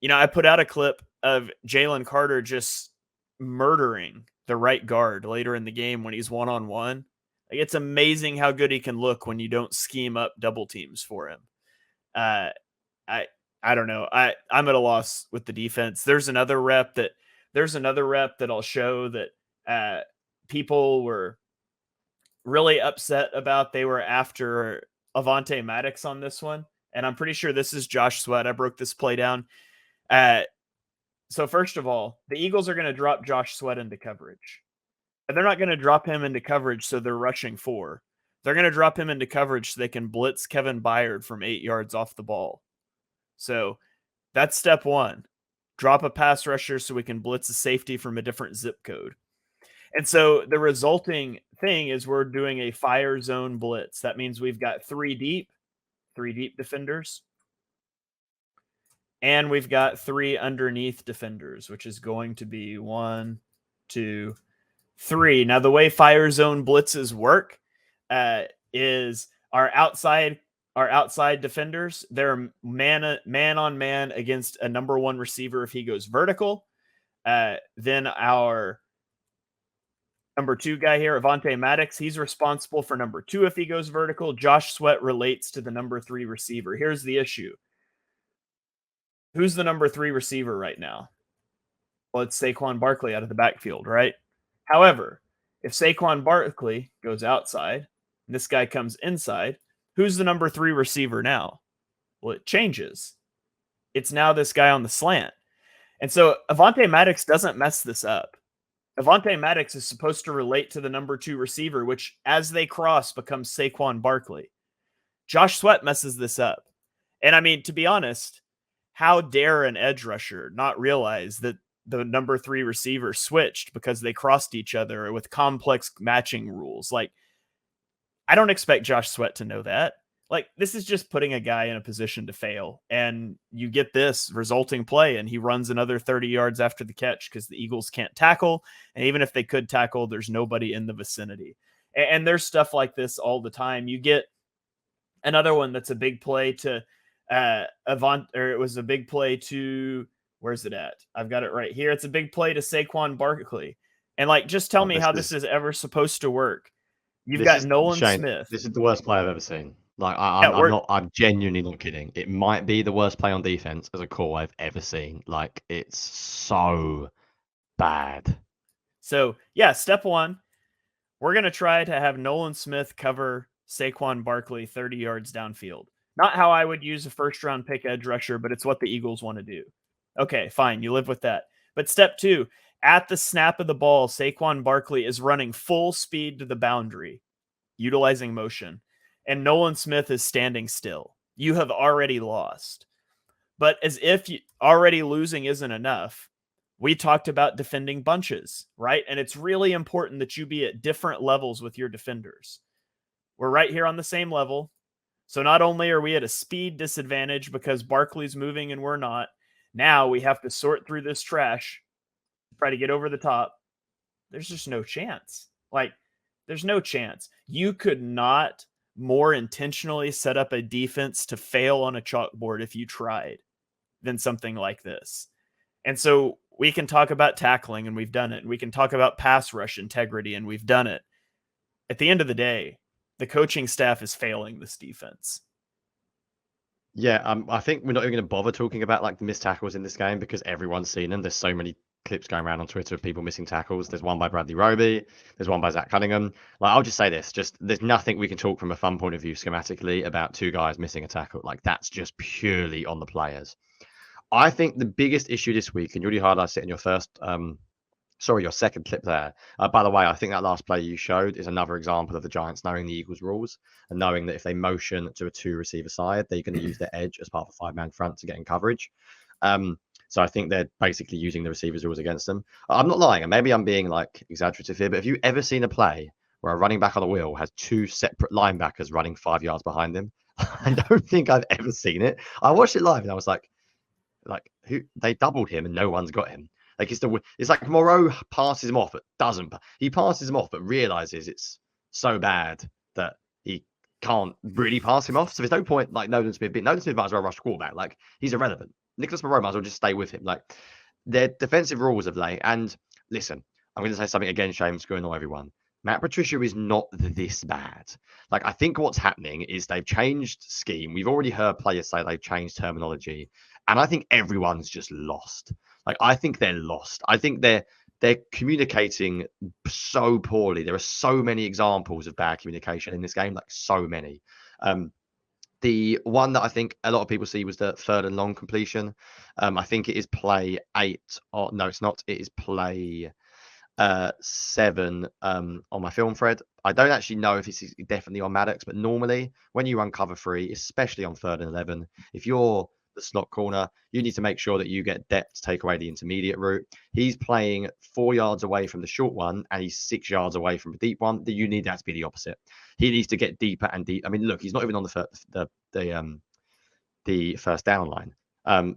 Speaker 1: I put out a clip of Jalen Carter just murdering the right guard later in the game when he's one-on-one. Like, it's amazing how good he can look when you don't scheme up double teams for him. I don't know. I'm at a loss with the defense. There's another rep that I'll show that people were really upset about. They were after Avonte Maddox on this one. And I'm pretty sure this is Josh Sweat. I broke this play down. So first of all, the Eagles are going to drop Josh Sweat into coverage. And they're not going to drop him into coverage so they're rushing 4. They're going to drop him into coverage so they can blitz Kevin Byard from 8 yards off the ball. So that's step 1. Drop a pass rusher so we can blitz a safety from a different zip code. And so the resulting thing is we're doing a fire zone blitz. That means we've got 3 deep defenders. And we've got 3 underneath defenders, which is going to be 1, 2, 3. Now, the way fire zone blitzes work is our outside defenders, they're man on man against a number 1 receiver if he goes vertical. Then our number 2 guy here, Avonte Maddox, he's responsible for number 2 if he goes vertical. Josh Sweat relates to the number 3 receiver. Here's the issue. Who's the number 3 receiver right now? Well, it's Saquon Barkley out of the backfield, right? However, if Saquon Barkley goes outside, and this guy comes inside, who's the number 3 receiver now? Well, it changes. It's now this guy on the slant. And so Avonte Maddox doesn't mess this up. Avonte Maddox is supposed to relate to the number 2 receiver, which as they cross becomes Saquon Barkley. Josh Sweat messes this up. And I mean, to be honest, how dare an edge rusher not realize that the number 3 receiver switched because they crossed each other with complex matching rules? Like, I don't expect Josh Sweat to know that. Like, this is just putting a guy in a position to fail, and you get this resulting play, and he runs another 30 yards after the catch because the Eagles can't tackle, and even if they could tackle, there's nobody in the vicinity. And there's stuff like this all the time. You get another one that's a big play to it was a big play to, where's it at? I've got it right here. It's a big play to Saquon Barkley. And like, just tell me how this is ever supposed to work. You've got Nolan Smith.
Speaker 2: This is the worst play I've ever seen. Like, I'm genuinely not kidding. It might be the worst play on defense as a call I've ever seen. Like, it's so bad.
Speaker 1: So yeah, step one, we're going to try to have Nolan Smith cover Saquon Barkley 30 yards downfield. Not how I would use a first round pick edge rusher, but it's what the Eagles want to do. Okay, fine. You live with that. But step two, at the snap of the ball, Saquon Barkley is running full speed to the boundary, utilizing motion, and Nolan Smith is standing still. You have already lost. But as if already losing isn't enough, we talked about defending bunches, right? And it's really important that you be at different levels with your defenders. We're right here on the same level. So not only are we at a speed disadvantage because Barkley's moving and we're not, now we have to sort through this trash, try to get over the top. There's just no chance. Like, there's no chance. You could not more intentionally set up a defense to fail on a chalkboard if you tried than something like this. And so we can talk about tackling, and we've done it. And we can talk about pass rush integrity, and we've done it. At the end of the day, the coaching staff is failing this defense.
Speaker 2: Yeah, I think we're not even going to bother talking about like the missed tackles in this game because everyone's seen them. There's so many clips going around on Twitter of people missing tackles. There's one by Bradley Roby. There's one by Zach Cunningham. Like, I'll just say this: there's nothing we can talk from a fun point of view schematically about 2 guys missing a tackle. Like, that's just purely on the players. I think the biggest issue this week, and you already highlighted it in your your second clip there. By the way, I think that last play you showed is another example of the Giants knowing the Eagles rules and knowing that if they motion to a 2 receiver side, they're going to use their edge as part of a 5-man front to get in coverage. So I think they're basically using the receivers rules against them. I'm not lying, and maybe I'm being like exaggerative here, but have you ever seen a play where a running back on the wheel has 2 separate linebackers running 5 yards behind him? I don't think I've ever seen it. I watched it live and I was like who? They doubled him and no one's got him. Like, it's like Moreau passes him off, but doesn't. He passes him off, but realizes it's so bad that he can't really pass him off. So there's no point. Like, Nolan Smith might as well rush quarterback. Like, he's irrelevant. Nicholas Moreau might as well just stay with him. Like, their defensive rules of late. And listen, I'm going to say something again, Shane, to annoy everyone. Matt Patricia is not this bad. Like, I think what's happening is they've changed scheme. We've already heard players say they've changed terminology. And I think everyone's just lost. Like, I think they're lost. I think they're communicating so poorly. There are so many examples of bad communication in this game, like so many. The one that I think a lot of people see was the 3rd and long completion. I think it is play 8. Or no, it's not. It is play 7 on my film thread. I don't actually know if it's definitely on Maddox, but normally when you run cover 3, especially on 3rd and 11, if you're the slot corner, you need to make sure that you get depth to take away the intermediate route. He's playing 4 yards away from the short one and he's 6 yards away from the deep one. You need that to be the opposite. He needs to get deeper and deep. I mean, look, he's not even on the first down line. I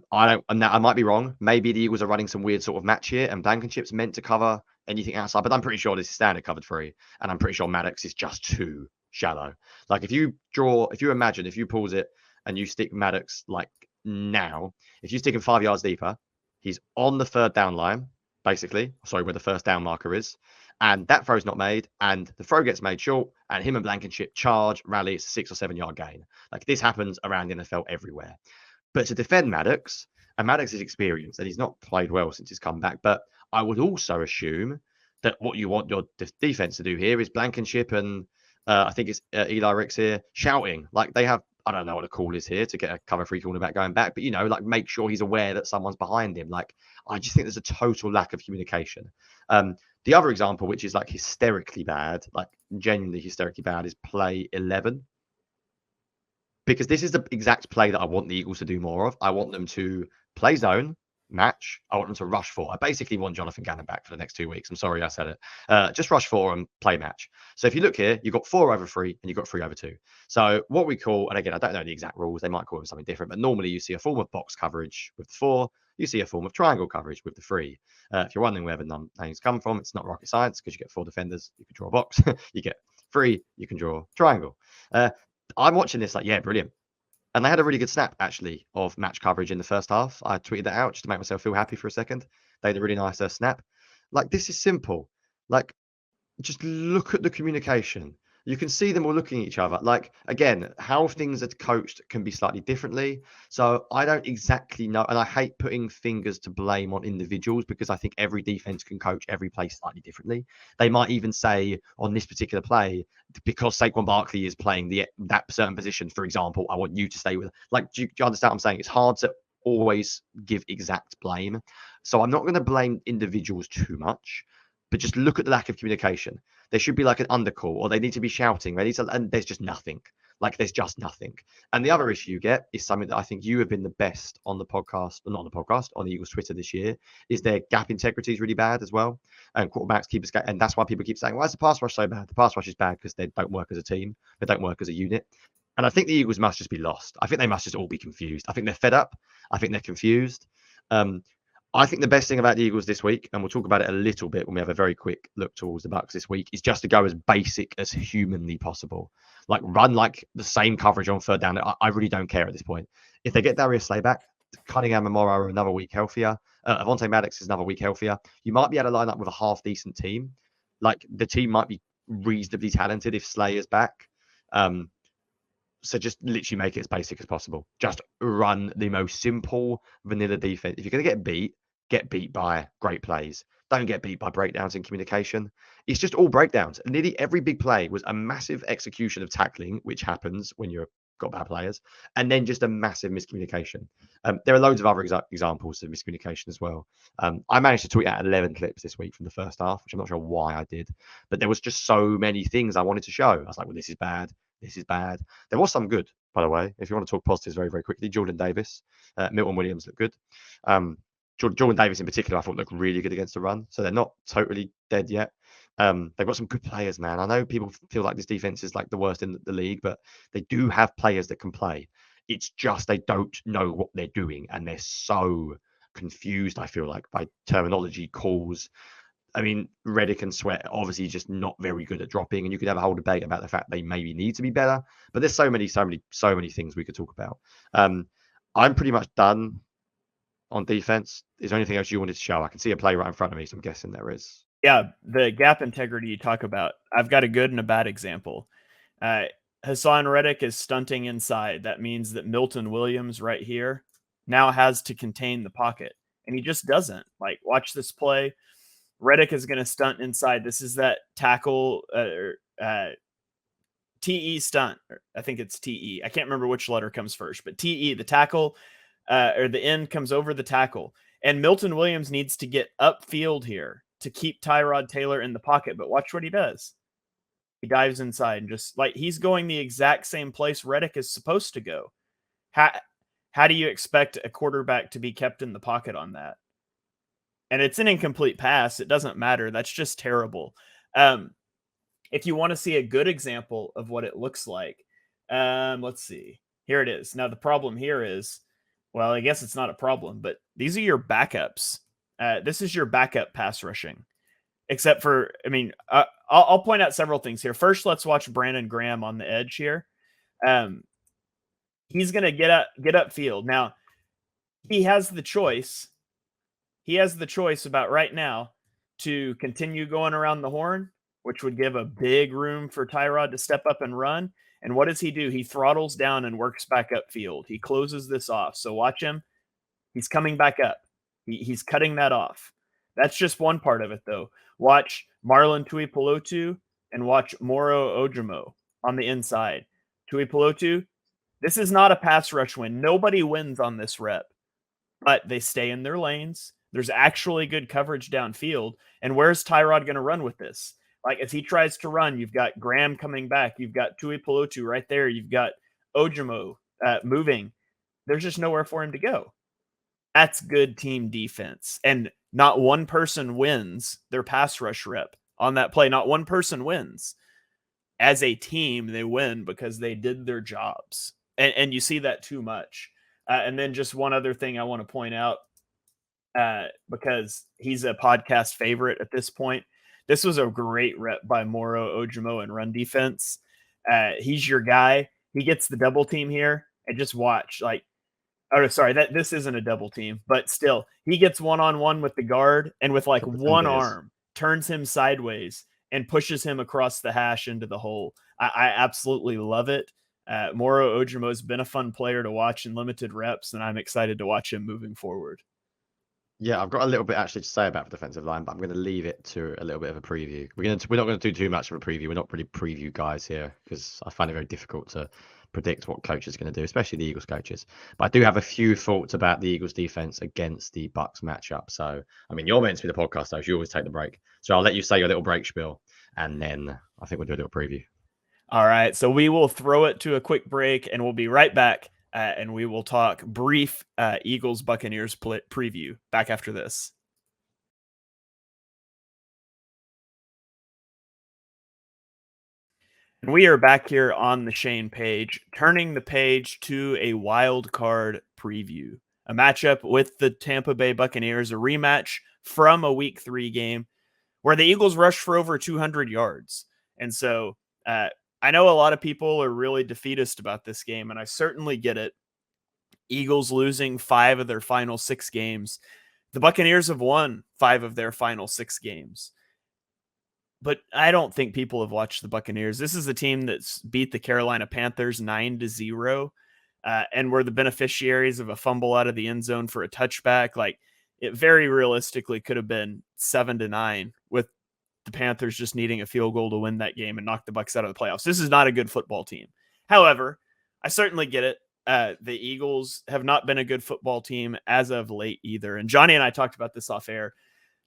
Speaker 2: might be wrong. Maybe the Eagles are running some weird sort of match here and Blankenship's meant to cover anything outside, but I'm pretty sure this is standard covered 3, and I'm pretty sure Maddox is just too shallow. Like, if you pulls it and you stick Maddox like now, if you stick him 5 yards deeper, he's on the 3rd down line, basically. Sorry, where the first down marker is. And that throw's not made, and the throw gets made short, and him and Blankenship charge, rally, it's a 6 or 7 yard gain. Like, this happens around the NFL everywhere. But to defend Maddox, and Maddox is experienced, and he's not played well since he's come back, but I would also assume that what you want your defense to do here is Blankenship and I think it's Eli Ricks here shouting. Like, they have I don't know what the call is here to get a cover 3 cornerback going back, but like make sure he's aware that someone's behind him. Like, I just think there's a total lack of communication. The other example, which is like hysterically bad, like genuinely hysterically bad, is play 11. Because this is the exact play that I want the Eagles to do more of. I want them to play zone, match. I want them to rush 4. I basically want Jonathan Gannon back for the next 2 weeks. I'm sorry I said it. Just rush 4 and play match. So if you look here, you've got 4 over 3 and you've got 3 over 2. So what we call, and again, I don't know the exact rules. They might call it something different, but normally you see a form of box coverage with the 4. You see a form of triangle coverage with the 3. If you're wondering where the names come from, it's not rocket science because you get 4 defenders. You can draw a box. You get 3. You can draw triangle. I'm watching this like, yeah, brilliant. And they had a really good snap, actually, of match coverage in the first half. I tweeted that out just to make myself feel happy for a second. They had a really nice snap. Like, this is simple. Like, just look at the communication. You can see them all looking at each other. Like, again, how things are coached can be slightly differently. So I don't exactly know. And I hate putting fingers to blame on individuals because I think every defense can coach every play slightly differently. They might even say on this particular play, because Saquon Barkley is playing that certain position, for example, I want you to stay with. Like, do you understand what I'm saying? It's hard to always give exact blame. So I'm not going to blame individuals too much, but just look at the lack of communication. There should be like an undercall, or they need to be shouting. And there's just nothing. Like, there's just nothing. And the other issue you get is something that I think you have been the best on the podcast, or not on the podcast, on the Eagles Twitter this year, is their gap integrity is really bad as well. And quarterbacks keep escaping. And that's why people keep saying, why is the pass rush so bad? The pass rush is bad because they don't work as a team. They don't work as a unit. And I think the Eagles must just be lost. I think they must just all be confused. I think they're fed up. I think they're confused. I think the best thing about the Eagles this week, and we'll talk about it a little bit when we have a very quick look towards the Bucs this week, is just to go as basic as humanly possible. Like, run like the same coverage on third down. I really don't care at this point. If they get Darius Slay back, Cunningham and Morrow are another week healthier. Avonte Maddox is another week healthier. You might be able to line up with a half-decent team. Like, the team might be reasonably talented if Slay is back. So just literally make it as basic as possible. Just run the most simple vanilla defense. If you're going to get beat by great plays. Don't get beat by breakdowns in communication. It's just all breakdowns. Nearly every big play was a massive execution of tackling, which happens when you've got bad players, and then just a massive miscommunication. There are loads of other examples of miscommunication as well. I managed to tweet out 11 clips this week from the first half, which I'm not sure why I did, but there was just so many things I wanted to show. I was like, well, this is bad. This is bad. There was some good, by the way. If you want to talk positives very, very quickly, Jordan Davis, Milton Williams looked good. Jordan Davis in particular, I thought looked really good against the run. So they're not totally dead yet. They've got some good players, man. I know people feel like this defense is like the worst in the league, but they do have players that can play. It's just they don't know what they're doing, and they're so confused, I feel like, by terminology, calls. I mean, Reddick and Sweat are obviously just not very good at dropping, and you could have a whole debate about the fact they maybe need to be better. But there's so many things we could talk about. I'm pretty much done on defense. Is there anything else you wanted to show? I can see a play right in front of me, so I'm guessing there is.
Speaker 1: Yeah, the gap integrity you talk about. I've got a good and a bad example. Hassan Reddick is stunting inside. That means that Milton Williams right here now has to contain the pocket, and he just doesn't. Like, watch this play. Reddick is going to stunt inside. This is that tackle, TE stunt. I think it's TE. I can't remember which letter comes first, but TE, the tackle, or the end comes over the tackle. And Milton Williams needs to get upfield here to keep Tyrod Taylor in the pocket. But watch what he does. He dives inside and just like he's going the exact same place Reddick is supposed to go. How do you expect a quarterback to be kept in the pocket on that? And it's an incomplete pass. It doesn't matter. That's just terrible. If you want to see a good example of what it looks like, let's see. Here it is. Now, the problem here is, well, I guess it's not a problem, but these are your backups. This is your backup pass rushing. Except for, I mean, I'll point out several things here. First, let's watch Brandon Graham on the edge here. He's going to get upfield. Now, he has the choice. He has the choice about right now to continue going around the horn, which would give a big room for Tyrod to step up and run. And what does he do? He throttles down and works back upfield. He closes this off. So watch him. He's coming back up. He's cutting that off. That's just one part of it, though. Watch Marlon Tuipulotu and watch Moro Ojimo on the inside. Tuipulotu This is not a pass rush win. Nobody wins on this rep, but they stay in their lanes. There's actually good coverage downfield. And where's Tyrod going to run with this? Like, as he tries to run, you've got Graham coming back. You've got Tui Pelotu right there. You've got Ojimo moving. There's just nowhere for him to go. That's good team defense. And not one person wins their pass rush rep on that play. Not one person wins. As a team, they win because they did their jobs. And you see that too much. And then just one other thing I want to point out, because he's a podcast favorite at this point. This was a great rep by Moro Ojimo in run defense. He's your guy. He gets the double team here, and just watch. Like, oh, sorry, this isn't a double team, but still, he gets one-on-one with the guard, and with like one arm, turns him sideways and pushes him across the hash into the hole. I absolutely love it. Moro Ojimo has been a fun player to watch in limited reps, and I'm excited to watch him moving forward.
Speaker 2: Yeah, I've got a little bit actually to say about the defensive line, but I'm going to leave it to a little bit of a preview. We're not going to do too much of a preview. We're not really preview guys here because I find it very difficult to predict what coach is going to do, especially the Eagles coaches. But I do have a few thoughts about the Eagles defense against the Bucs matchup. So, I mean, you're meant to be the podcast host. You always take the break. So I'll let you say your little break spiel, and then I think we'll do a little preview.
Speaker 1: All right. So we will throw it to a quick break, and we'll be right back. And we will talk brief Eagles Buccaneers preview back after this. And we are back here on the Shane page, turning the page to a wild card preview, a matchup with the Tampa Bay Buccaneers, a rematch from a Week 3 game where the Eagles rushed for over 200 yards. And so I know a lot of people are really defeatist about this game, and I certainly get it. Eagles losing 5 of their final 6 games. The Buccaneers have won 5 of their final 6 games. But I don't think people have watched the Buccaneers. This is a team that's beat the Carolina Panthers 9-0, and were the beneficiaries of a fumble out of the end zone for a touchback. Like, it very realistically could have been 7-9 with the Panthers just needing a field goal to win that game and knock the Bucs out of the playoffs. This is not a good football team. However, I certainly get it. The Eagles have not been a good football team as of late either. And Johnny and I talked about this off air.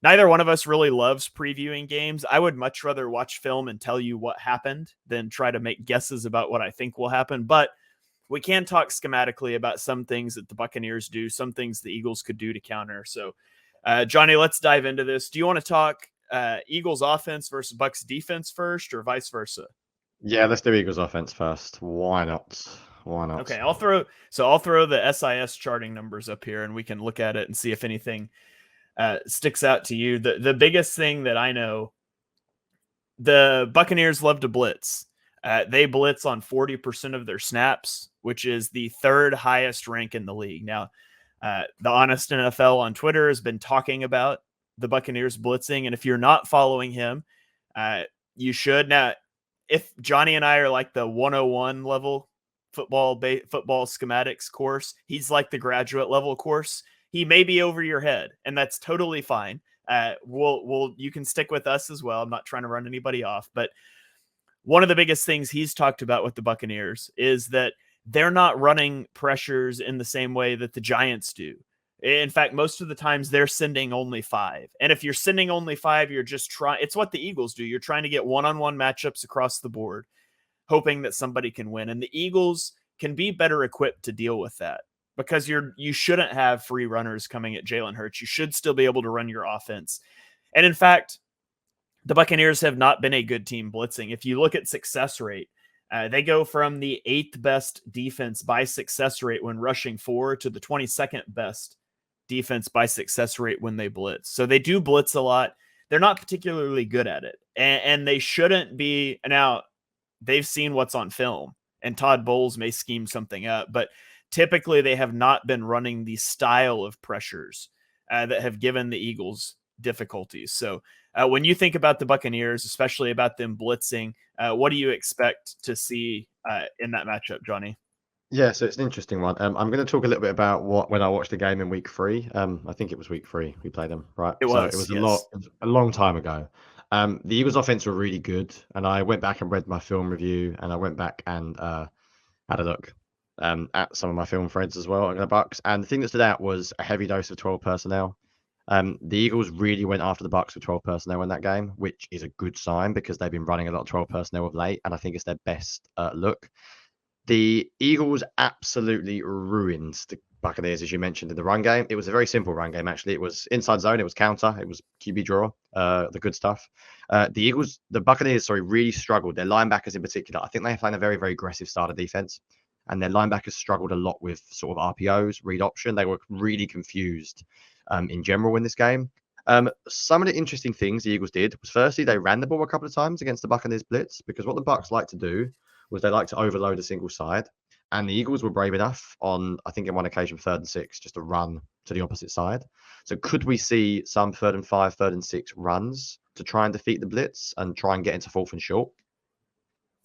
Speaker 1: Neither one of us really loves previewing games. I would much rather watch film and tell you what happened than try to make guesses about what I think will happen. But we can talk schematically about some things that the Buccaneers do, some things the Eagles could do to counter. So, Johnny, let's dive into this. Do you want to talk Eagles offense versus Bucs defense first, or vice versa?
Speaker 2: Yeah, let's do Eagles offense first. Why not? Why not?
Speaker 1: Okay, I'll throw the SIS charting numbers up here, and we can look at it and see if anything sticks out to you. The biggest thing that I know, the Buccaneers love to blitz. They blitz on 40% of their snaps, which is the 3rd highest rank in the league. Now, the Honest NFL on Twitter has been talking about the Buccaneers blitzing, and if you're not following him, you should. Now, if Johnny and I are like the 101 level football schematics course, he's like the graduate level course. He may be over your head, and that's totally fine. You can stick with us as well. I'm not trying to run anybody off, but one of the biggest things he's talked about with the Buccaneers is that they're not running pressures in the same way that the Giants do. In fact, most of the times they're sending only 5. And if you're sending only 5, you're just trying. It's what the Eagles do. You're trying to get one-on-one matchups across the board, hoping that somebody can win. And the Eagles can be better equipped to deal with that, because you shouldn't have free runners coming at Jalen Hurts. You should still be able to run your offense. And in fact, the Buccaneers have not been a good team blitzing. If you look at success rate, they go from the 8th best defense by success rate when rushing 4 to the 22nd best defense by success rate when they blitz. So they do blitz a lot. They're not particularly good at it. And they shouldn't be. Now, they've seen what's on film, and Todd Bowles may scheme something up, but typically they have not been running the style of pressures that have given the Eagles difficulties. So when you think about the Buccaneers, especially about them blitzing, what do you expect to see in that matchup, Johnny?
Speaker 2: Yeah, so it's an interesting one. I'm going to talk a little bit about when I watched the game in Week 3. I think it was Week 3 we played them, right?
Speaker 1: It was
Speaker 2: yes. a long time ago. The Eagles' offense were really good, and I went back and read my film review, and I went back and had a look. at some of my film threads as well on the Bucs. And the thing that stood out was a heavy dose of 12 personnel. The Eagles really went after the Bucs with 12 personnel in that game, which is a good sign because they've been running a lot of 12 personnel of late, and I think it's their best look. The Eagles absolutely ruined the Buccaneers, as you mentioned, in the run game. It was a very simple run game, actually. It was inside zone, it was counter, it was QB draw, the good stuff. The Buccaneers, really struggled. Their linebackers in particular, I think they're playing a very, very aggressive style of defense, and their linebackers struggled a lot with sort of RPOs, read option. They were really confused in general in this game. Some of the interesting things the Eagles did was firstly, they ran the ball a couple of times against the Buccaneers blitz, because what the Bucs like to do was they like to overload a single side. And the Eagles were brave enough on, I think, in one occasion, 3rd and 6, just to run to the opposite side. So could we see some 3rd and 5, 3rd and 6 runs to try and defeat the blitz and try and get into 4th and short?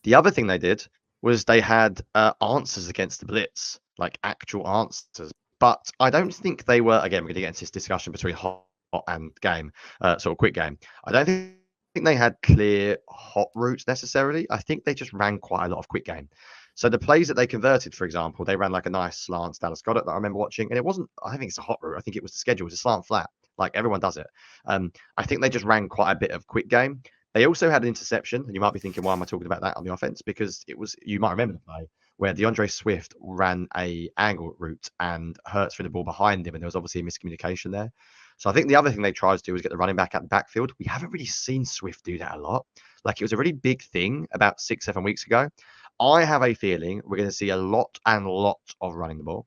Speaker 2: The other thing they did was they had answers against the blitz, like actual answers. But I don't think they were, again, we're going to get into this discussion between hot and game, sort of quick game. I don't think they had clear hot routes necessarily. I think they just ran quite a lot of quick game. So the plays that they converted, for example, they ran like a nice slant Dallas Goddard that I remember watching, and it wasn't. I think it's a hot route. I think it was the schedule. It was a slant flat, like everyone does it. I think they just ran quite a bit of quick game. They also had an interception, and you might be thinking, why am I talking about that on the offense? Because it was, you might remember the play where DeAndre Swift ran a angle route and Hurts threw the ball behind him, and there was obviously a miscommunication there. So I think the other thing they tried to do was get the running back out the backfield. We haven't really seen Swift do that a lot. Like, it was a really big thing about 6-7 weeks ago. I have a feeling we're going to see a lot of running the ball,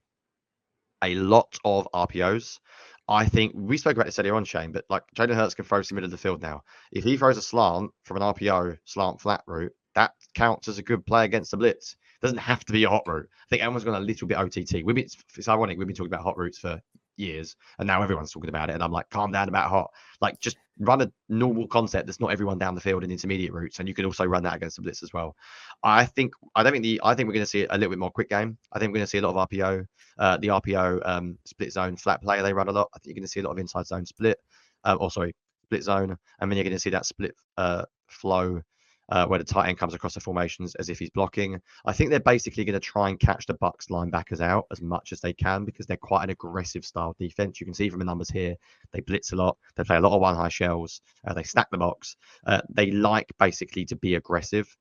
Speaker 2: a lot of RPOs. I think we spoke about this earlier on, Shane, but like Jalen Hurts can throw to the middle of the field now. If he throws a slant from an RPO slant flat route, that counts as a good play against the blitz. It doesn't have to be a hot route. I think everyone's gone a little bit OTT. It's ironic. We've been talking about hot routes for years, and now everyone's talking about it. And I'm like, calm down about hot. Like, just run a normal concept that's not everyone down the field in intermediate routes, and you can also run that against the blitz as well. I think we're going to see a little bit more quick game. I think we're going to see a lot of RPO. The RPO split zone flat play they run a lot. I think you're going to see a lot of inside zone split, split zone, and then you're going to see that split flow where the tight end comes across the formations as if he's blocking. I think they're basically going to try and catch the Bucs linebackers out as much as they can because they're quite an aggressive style defense. You can see from the numbers here, they blitz a lot. They play a lot of one high shells. They stack the box. They like basically to be aggressive.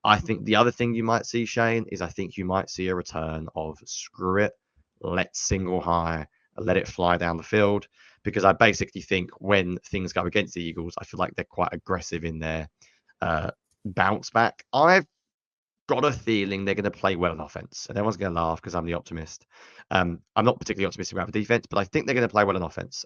Speaker 2: I think the other thing you might see, Shane, is I think you might see a return of screw it, let's single high, let it fly down the field. Because I basically think when things go against the Eagles, I feel like they're quite aggressive in their bounce back. I've got a feeling they're going to play well on offense, and everyone's going to laugh because I'm the optimist. I'm not particularly optimistic about the defense, but I think they're going to play well on offense.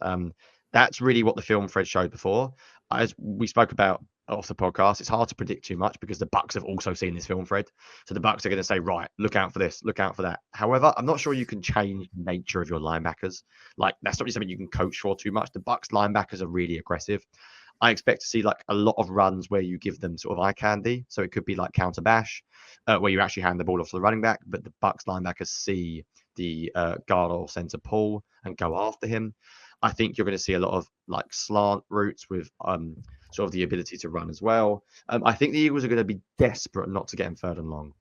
Speaker 2: That's really what the film Fred showed before. As we spoke about off the podcast, it's hard to predict too much because the Bucs have also seen this film, Fred. So the Bucs are going to say, right, look out for this, look out for that. However, I'm not sure you can change the nature of your linebackers. Like, that's not really something you can coach for too much. The Bucs linebackers are really aggressive. I expect to see like a lot of runs where you give them sort of eye candy. So it could be like counter bash, where you actually hand the ball off to the running back, but the Bucs linebackers see the guard or center pull and go after him. I think you're going to see a lot of like slant routes with sort of the ability to run as well. I think the Eagles are going to be desperate not to get in 3rd and long.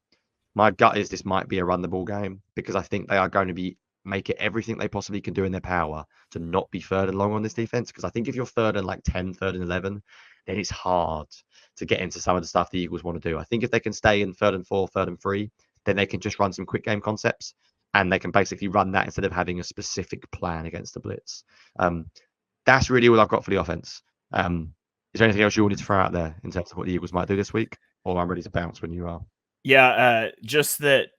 Speaker 2: My gut is this might be a run the ball game because I think they are going to be make it everything they possibly can do in their power to not be 3rd and long on this defense. Because I think if you're 3rd and like 10, 3rd and 11, then it's hard to get into some of the stuff the Eagles want to do. I think if they can stay in 3rd and 4, 3rd and 3, then they can just run some quick game concepts and they can basically run that instead of having a specific plan against the blitz. That's really all I've got for the offense. Is there anything else you wanted to throw out there in terms of what the Eagles might do this week? Or I'm ready to bounce when you are.
Speaker 1: Yeah, just that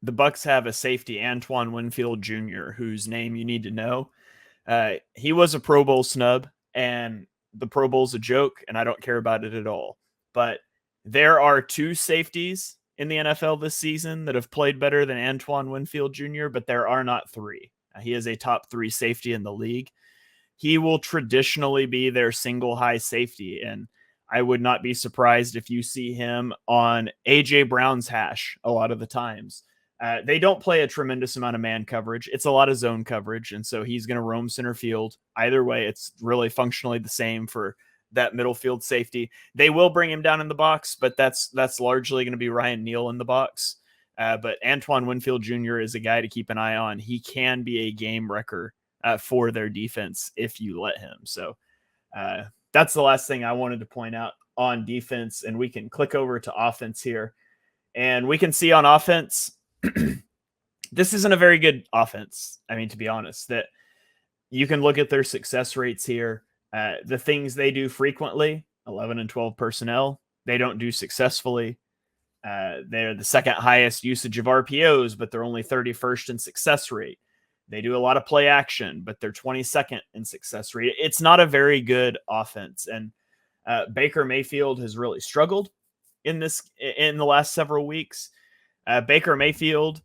Speaker 1: the Bucs have a safety, Antoine Winfield Jr., whose name you need to know. He was a Pro Bowl snub, and the Pro Bowl's a joke, and I don't care about it at all. But there are 2 safeties in the NFL this season that have played better than Antoine Winfield Jr., but there are not 3. He is a top 3 safety in the league. He will traditionally be their single high safety, and I would not be surprised if you see him on A.J. Brown's hash a lot of the times. They don't play a tremendous amount of man coverage. It's a lot of zone coverage, and so he's going to roam center field. Either way, it's really functionally the same for that middle field safety. They will bring him down in the box, but that's largely going to be Ryan Neal in the box. But Antoine Winfield Jr. is a guy to keep an eye on. He can be a game wrecker for their defense if you let him. So that's the last thing I wanted to point out on defense. And we can click over to offense here. And we can see on offense, this isn't a very good offense. I mean, to be honest, that you can look at their success rates here. The things they do frequently, 11 and 12 personnel, they don't do successfully. They're the second highest usage of RPOs, but they're only 31st in success rate. They do a lot of play action, but they're 22nd in success rate. It's not a very good offense. And Baker Mayfield has really struggled in the last several weeks. Baker Mayfield,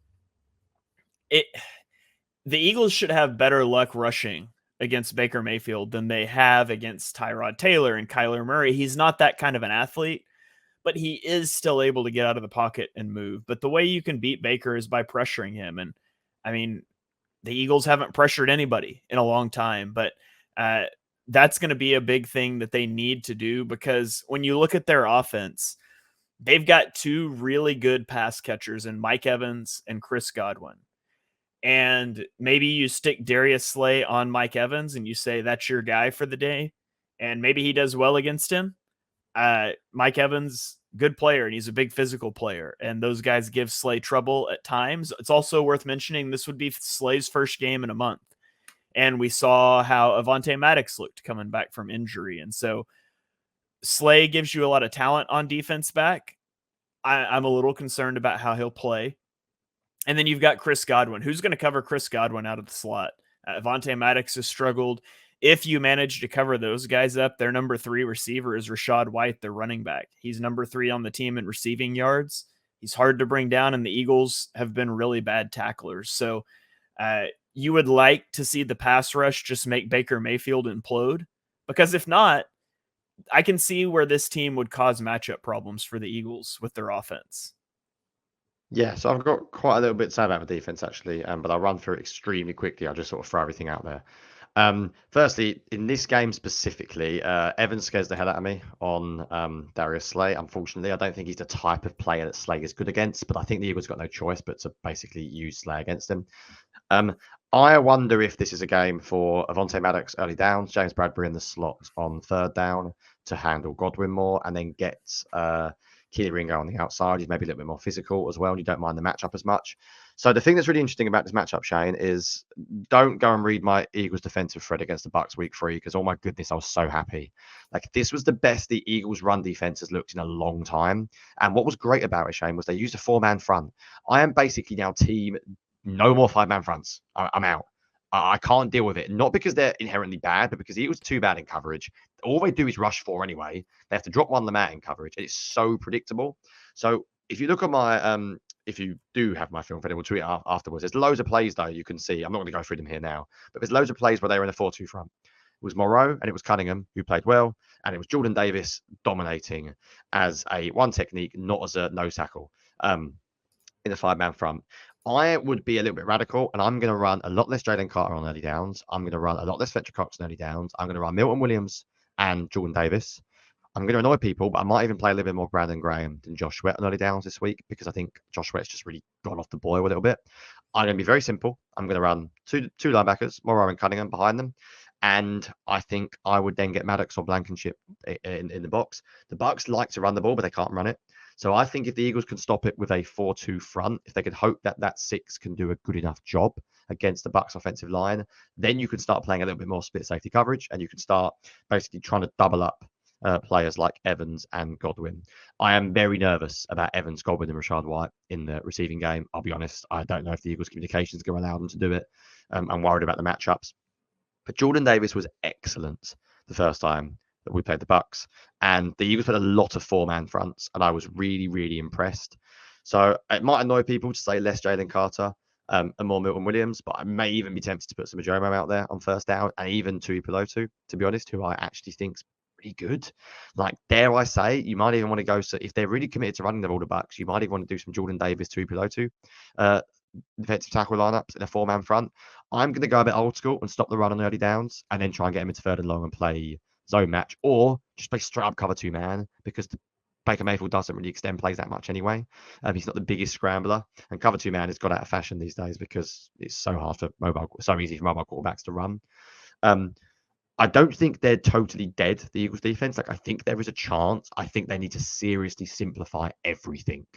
Speaker 1: the Eagles should have better luck rushing against Baker Mayfield than they have against Tyrod Taylor and Kyler Murray. He's not that kind of an athlete, but he is still able to get out of the pocket and move. But the way you can beat Baker is by pressuring him. And I mean, the Eagles haven't pressured anybody in a long time, but that's going to be a big thing that they need to do, because when you look at their offense, they've got two really good pass catchers in Mike Evans and Chris Godwin. And maybe you stick Darius Slay on Mike Evans and you say that's your guy for the day, and maybe he does well against him. Mike Evans, good player, and he's a big physical player, and those guys give Slay trouble at times. It's also worth mentioning this would be Slay's first game in a month, and we saw how Avonte Maddox looked coming back from injury, and so Slay gives you a lot of talent on defense back. I'm a little concerned about how he'll play. And then you've got Chris Godwin. Who's going to cover Chris Godwin out of the slot? Avonte Maddox has struggled. If you manage to cover those guys up, their number 3 receiver is Rachaad White, their running back. He's number 3 on the team in receiving yards. He's hard to bring down, and the Eagles have been really bad tacklers. So you would like to see the pass rush just make Baker Mayfield implode, because if not, I can see where this team would cause matchup problems for the Eagles with their offense.
Speaker 2: Yeah, so I've got quite a little bit to say about the defense, actually, but I'll run through it extremely quickly. I'll just sort of throw everything out there. Firstly, in this game specifically, Evans scares the hell out of me on Darius Slay. Unfortunately, I don't think he's the type of player that Slay is good against, but I think the Eagles got no choice but to basically use Slay against him. I wonder if this is a game for Avonte Maddox early downs, James Bradbury in the slot on third down to handle Godwin more, and then get Keely Ringo on the outside. He's maybe a little bit more physical as well, and you don't mind the matchup as much. So the thing that's really interesting about this matchup, Shane, is don't go and read my Eagles defensive thread against the Bucs week 3, because oh my goodness, I was so happy. Like, this was the best the Eagles run defense has looked in a long time. And what was great about it, Shane, was they used a 4-man front. I am basically now team no more 5-man fronts. I'm out. I can't deal with it. Not because they're inherently bad, but because the Eagles are too bad in coverage. All they do is rush 4 anyway. They have to drop one mat in coverage, and it's so predictable. So if you look at my, if you do have my film fed, we'll tweet it afterwards. There's loads of plays, though, you can see. I'm not going to go through them here now, but there's loads of plays where they were in a 4-2 front. It was Moreau and it was Cunningham who played well, and it was Jordan Davis dominating as a one technique, not as a nose tackle in a 5-man front. I would be a little bit radical, and I'm going to run a lot less Jalen Carter on early downs. I'm going to run a lot less Fletcher Cox on early downs. I'm going to run Milton Williams and Jordan Davis. I'm going to annoy people, but I might even play a little bit more Brandon Graham than Josh Sweat on early downs this week, because I think Josh Sweat's just really gone off the boil a little bit. I'm going to be very simple. I'm going to run two linebackers, Moreau and Cunningham, behind them. And I think I would then get Maddox or Blankenship in the box. The Bucs like to run the ball, but they can't run it. So I think if the Eagles can stop it with a 4-2 front, if they could hope that 6 can do a good enough job against the Bucs offensive line, then you can start playing a little bit more split safety coverage, and you can start basically trying to double up players like Evans and Godwin. I am very nervous about Evans, Godwin, and Rachaad White in the receiving game. I'll be honest. I don't know if the Eagles communications are going to allow them to do it. I'm worried about the matchups. But Jordan Davis was excellent the first time that we played the Bucs, and the Eagles played a lot of 4-man fronts, and I was really, really impressed. So it might annoy people to say less Jalen Carter and more Milton Williams, but I may even be tempted to put some Majomo out there on first down, and even Tui Pelotu, to be honest, who I actually think's pretty good. Like, dare I say, you might even want to go, so if they're really committed to running the ball to Bucs, you might even want to do some Jordan Davis, Tui Pelotu defensive tackle lineups in a 4-man front. I'm going to go a bit old school and stop the run on early downs, and then try and get him into third and long and play zone match, or just play straight up cover 2-man, because Baker Mayfield doesn't really extend plays that much anyway. He's not the biggest scrambler, and cover two man has got out of fashion these days because it's so easy for mobile quarterbacks to run. I don't think they're totally dead, the Eagles defense. Like, I think there is a chance. I think they need to seriously simplify everything.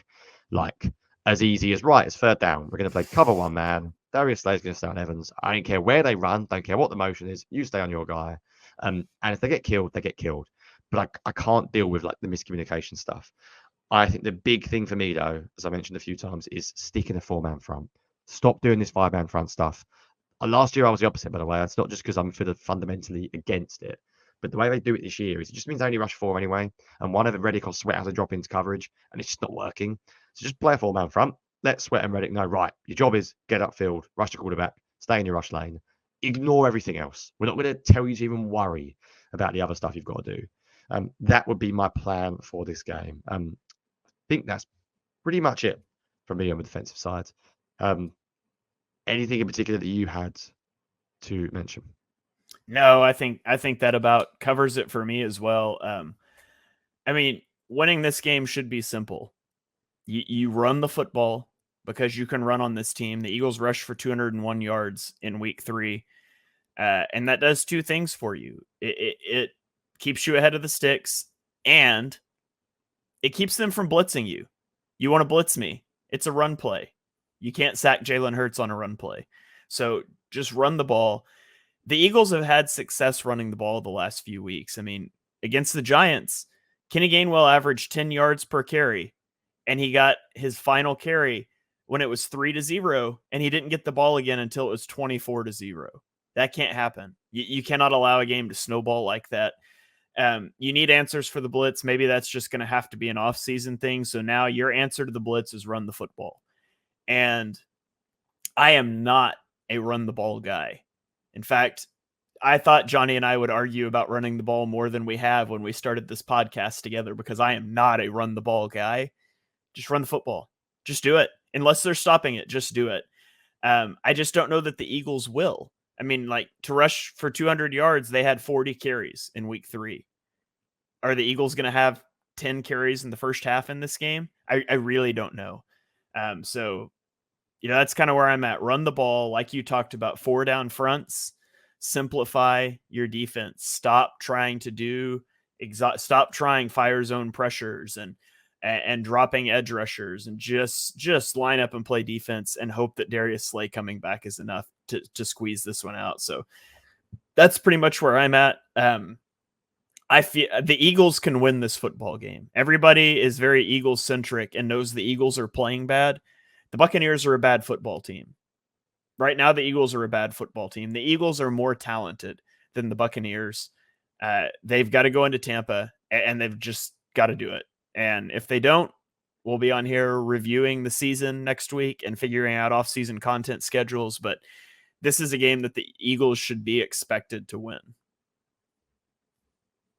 Speaker 2: Like, as easy as, right, it's third down. We're going to play cover one man. Darius Slay's going to stay on Evans. I don't care where they run. Don't care what the motion is. You stay on your guy. And if they get killed, they get killed. But I can't deal with like the miscommunication stuff. I think the big thing for me, though, as I mentioned a few times, is sticking a four-man front. Stop doing this five-man front stuff. Last year, I was the opposite, by the way. That's not just because I'm fundamentally against it. But the way they do it this year is it just means they only rush four anyway. And one of them, Reddick or Sweat, has to drop into coverage. And it's just not working. So just play a four-man front. Let Sweat and Reddick know, right, your job is get upfield, rush the quarterback, stay in your rush lane. Ignore everything else. We're not going to tell you to even worry about the other stuff you've got to do. That would be my plan for this game. I think that's pretty much it for me on the defensive side. Anything in particular that you had to mention?
Speaker 1: No, I think that about covers it for me as well. I mean, winning this game should be simple. You run the football because you can run on this team. The Eagles rushed for 201 yards in week 3. And that does two things for you. It keeps you ahead of the sticks, and it keeps them from blitzing you. You want to blitz me. It's a run play. You can't sack Jalen Hurts on a run play. So just run the ball. The Eagles have had success running the ball the last few weeks. I mean, against the Giants, Kenny Gainwell averaged 10 yards per carry, and he got his final carry when it was 3-0, and he didn't get the ball again until it was 24-0. That can't happen. You cannot allow a game to snowball like that. You need answers for the blitz. Maybe that's just going to have to be an off-season thing. So now your answer to the blitz is run the football. And I am not a run the ball guy. In fact, I thought Johnny and I would argue about running the ball more than we have when we started this podcast together, because I am not a run the ball guy. Just run the football. Just do it. Unless they're stopping it, just do it. I just don't know that the Eagles will. I mean, like, to rush for 200 yards, they had 40 carries in week 3. Are the Eagles going to have 10 carries in the first half in this game? I really don't know. So, that's kind of where I'm at. Run the ball, like you talked about, 4 down fronts. Simplify your defense. Stop trying fire zone pressures and dropping edge rushers, and just line up and play defense and hope that Darius Slay coming back is enough to squeeze this one out. So that's pretty much where I'm at. I feel the Eagles can win this football game. Everybody is very Eagles centric and knows the Eagles are playing bad. The Buccaneers are a bad football team. Right now, the Eagles are a bad football team. The Eagles are more talented than the Buccaneers. They've got to go into Tampa, and they've just got to do it. And if they don't, we'll be on here reviewing the season next week and figuring out off-season content schedules. But this is a game that the Eagles should be expected to win.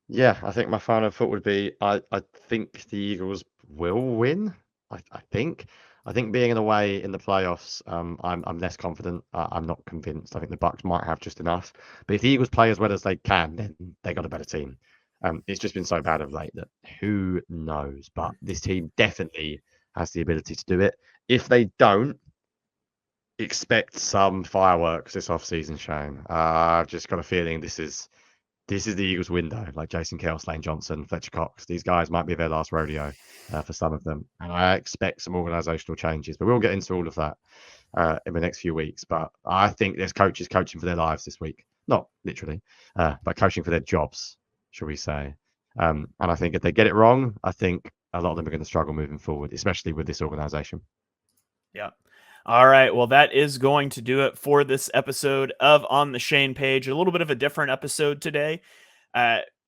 Speaker 2: Yeah, I think my final thought would be I think the Eagles will win. I think being in a way in the playoffs, I'm less confident. I'm not convinced. I think the Bucs might have just enough. But if the Eagles play as well as they can, then they got a better team. It's just been so bad of late that who knows? But this team definitely has the ability to do it. If they don't, expect some fireworks this offseason, Shane. I've just got a feeling this is the Eagles' window. Like Jason Kelce, Lane Johnson, Fletcher Cox. These guys might be their last rodeo for some of them. And I expect some organizational changes. But we'll get into all of that in the next few weeks. But I think there's coaches coaching for their lives this week. Not literally, but coaching for their jobs, shall we say. And I think if they get it wrong, I think a lot of them are going to struggle moving forward, especially with this organization.
Speaker 1: Yeah. All right. Well, that is going to do it for this episode of On the Shane Page. A little bit of a different episode today.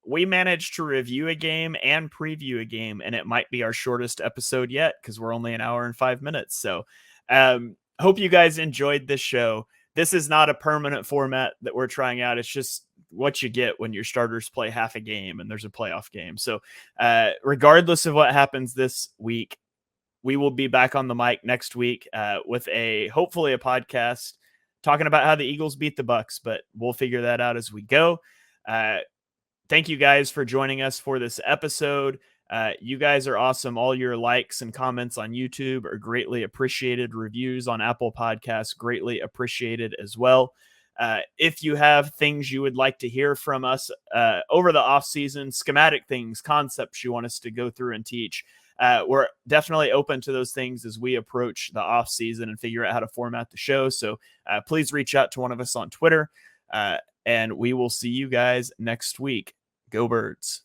Speaker 1: We managed to review a game and preview a game, and it might be our shortest episode yet because we're only an hour and 5 minutes. So hope you guys enjoyed this show. This is not a permanent format that we're trying out. It's just what you get when your starters play half a game and there's a playoff game. So regardless of what happens this week, we will be back on the mic next week with hopefully a podcast talking about how the Eagles beat the Bucs, but we'll figure that out as we go. Thank you guys for joining us for this episode. You guys are awesome. All your likes and comments on YouTube are greatly appreciated. Reviews on Apple Podcasts, greatly appreciated as well. If you have things you would like to hear from us over the off season, schematic things, concepts you want us to go through and teach, we're definitely open to those things as we approach the off season and figure out how to format the show. So please reach out to one of us on Twitter, and we will see you guys next week. Go Birds.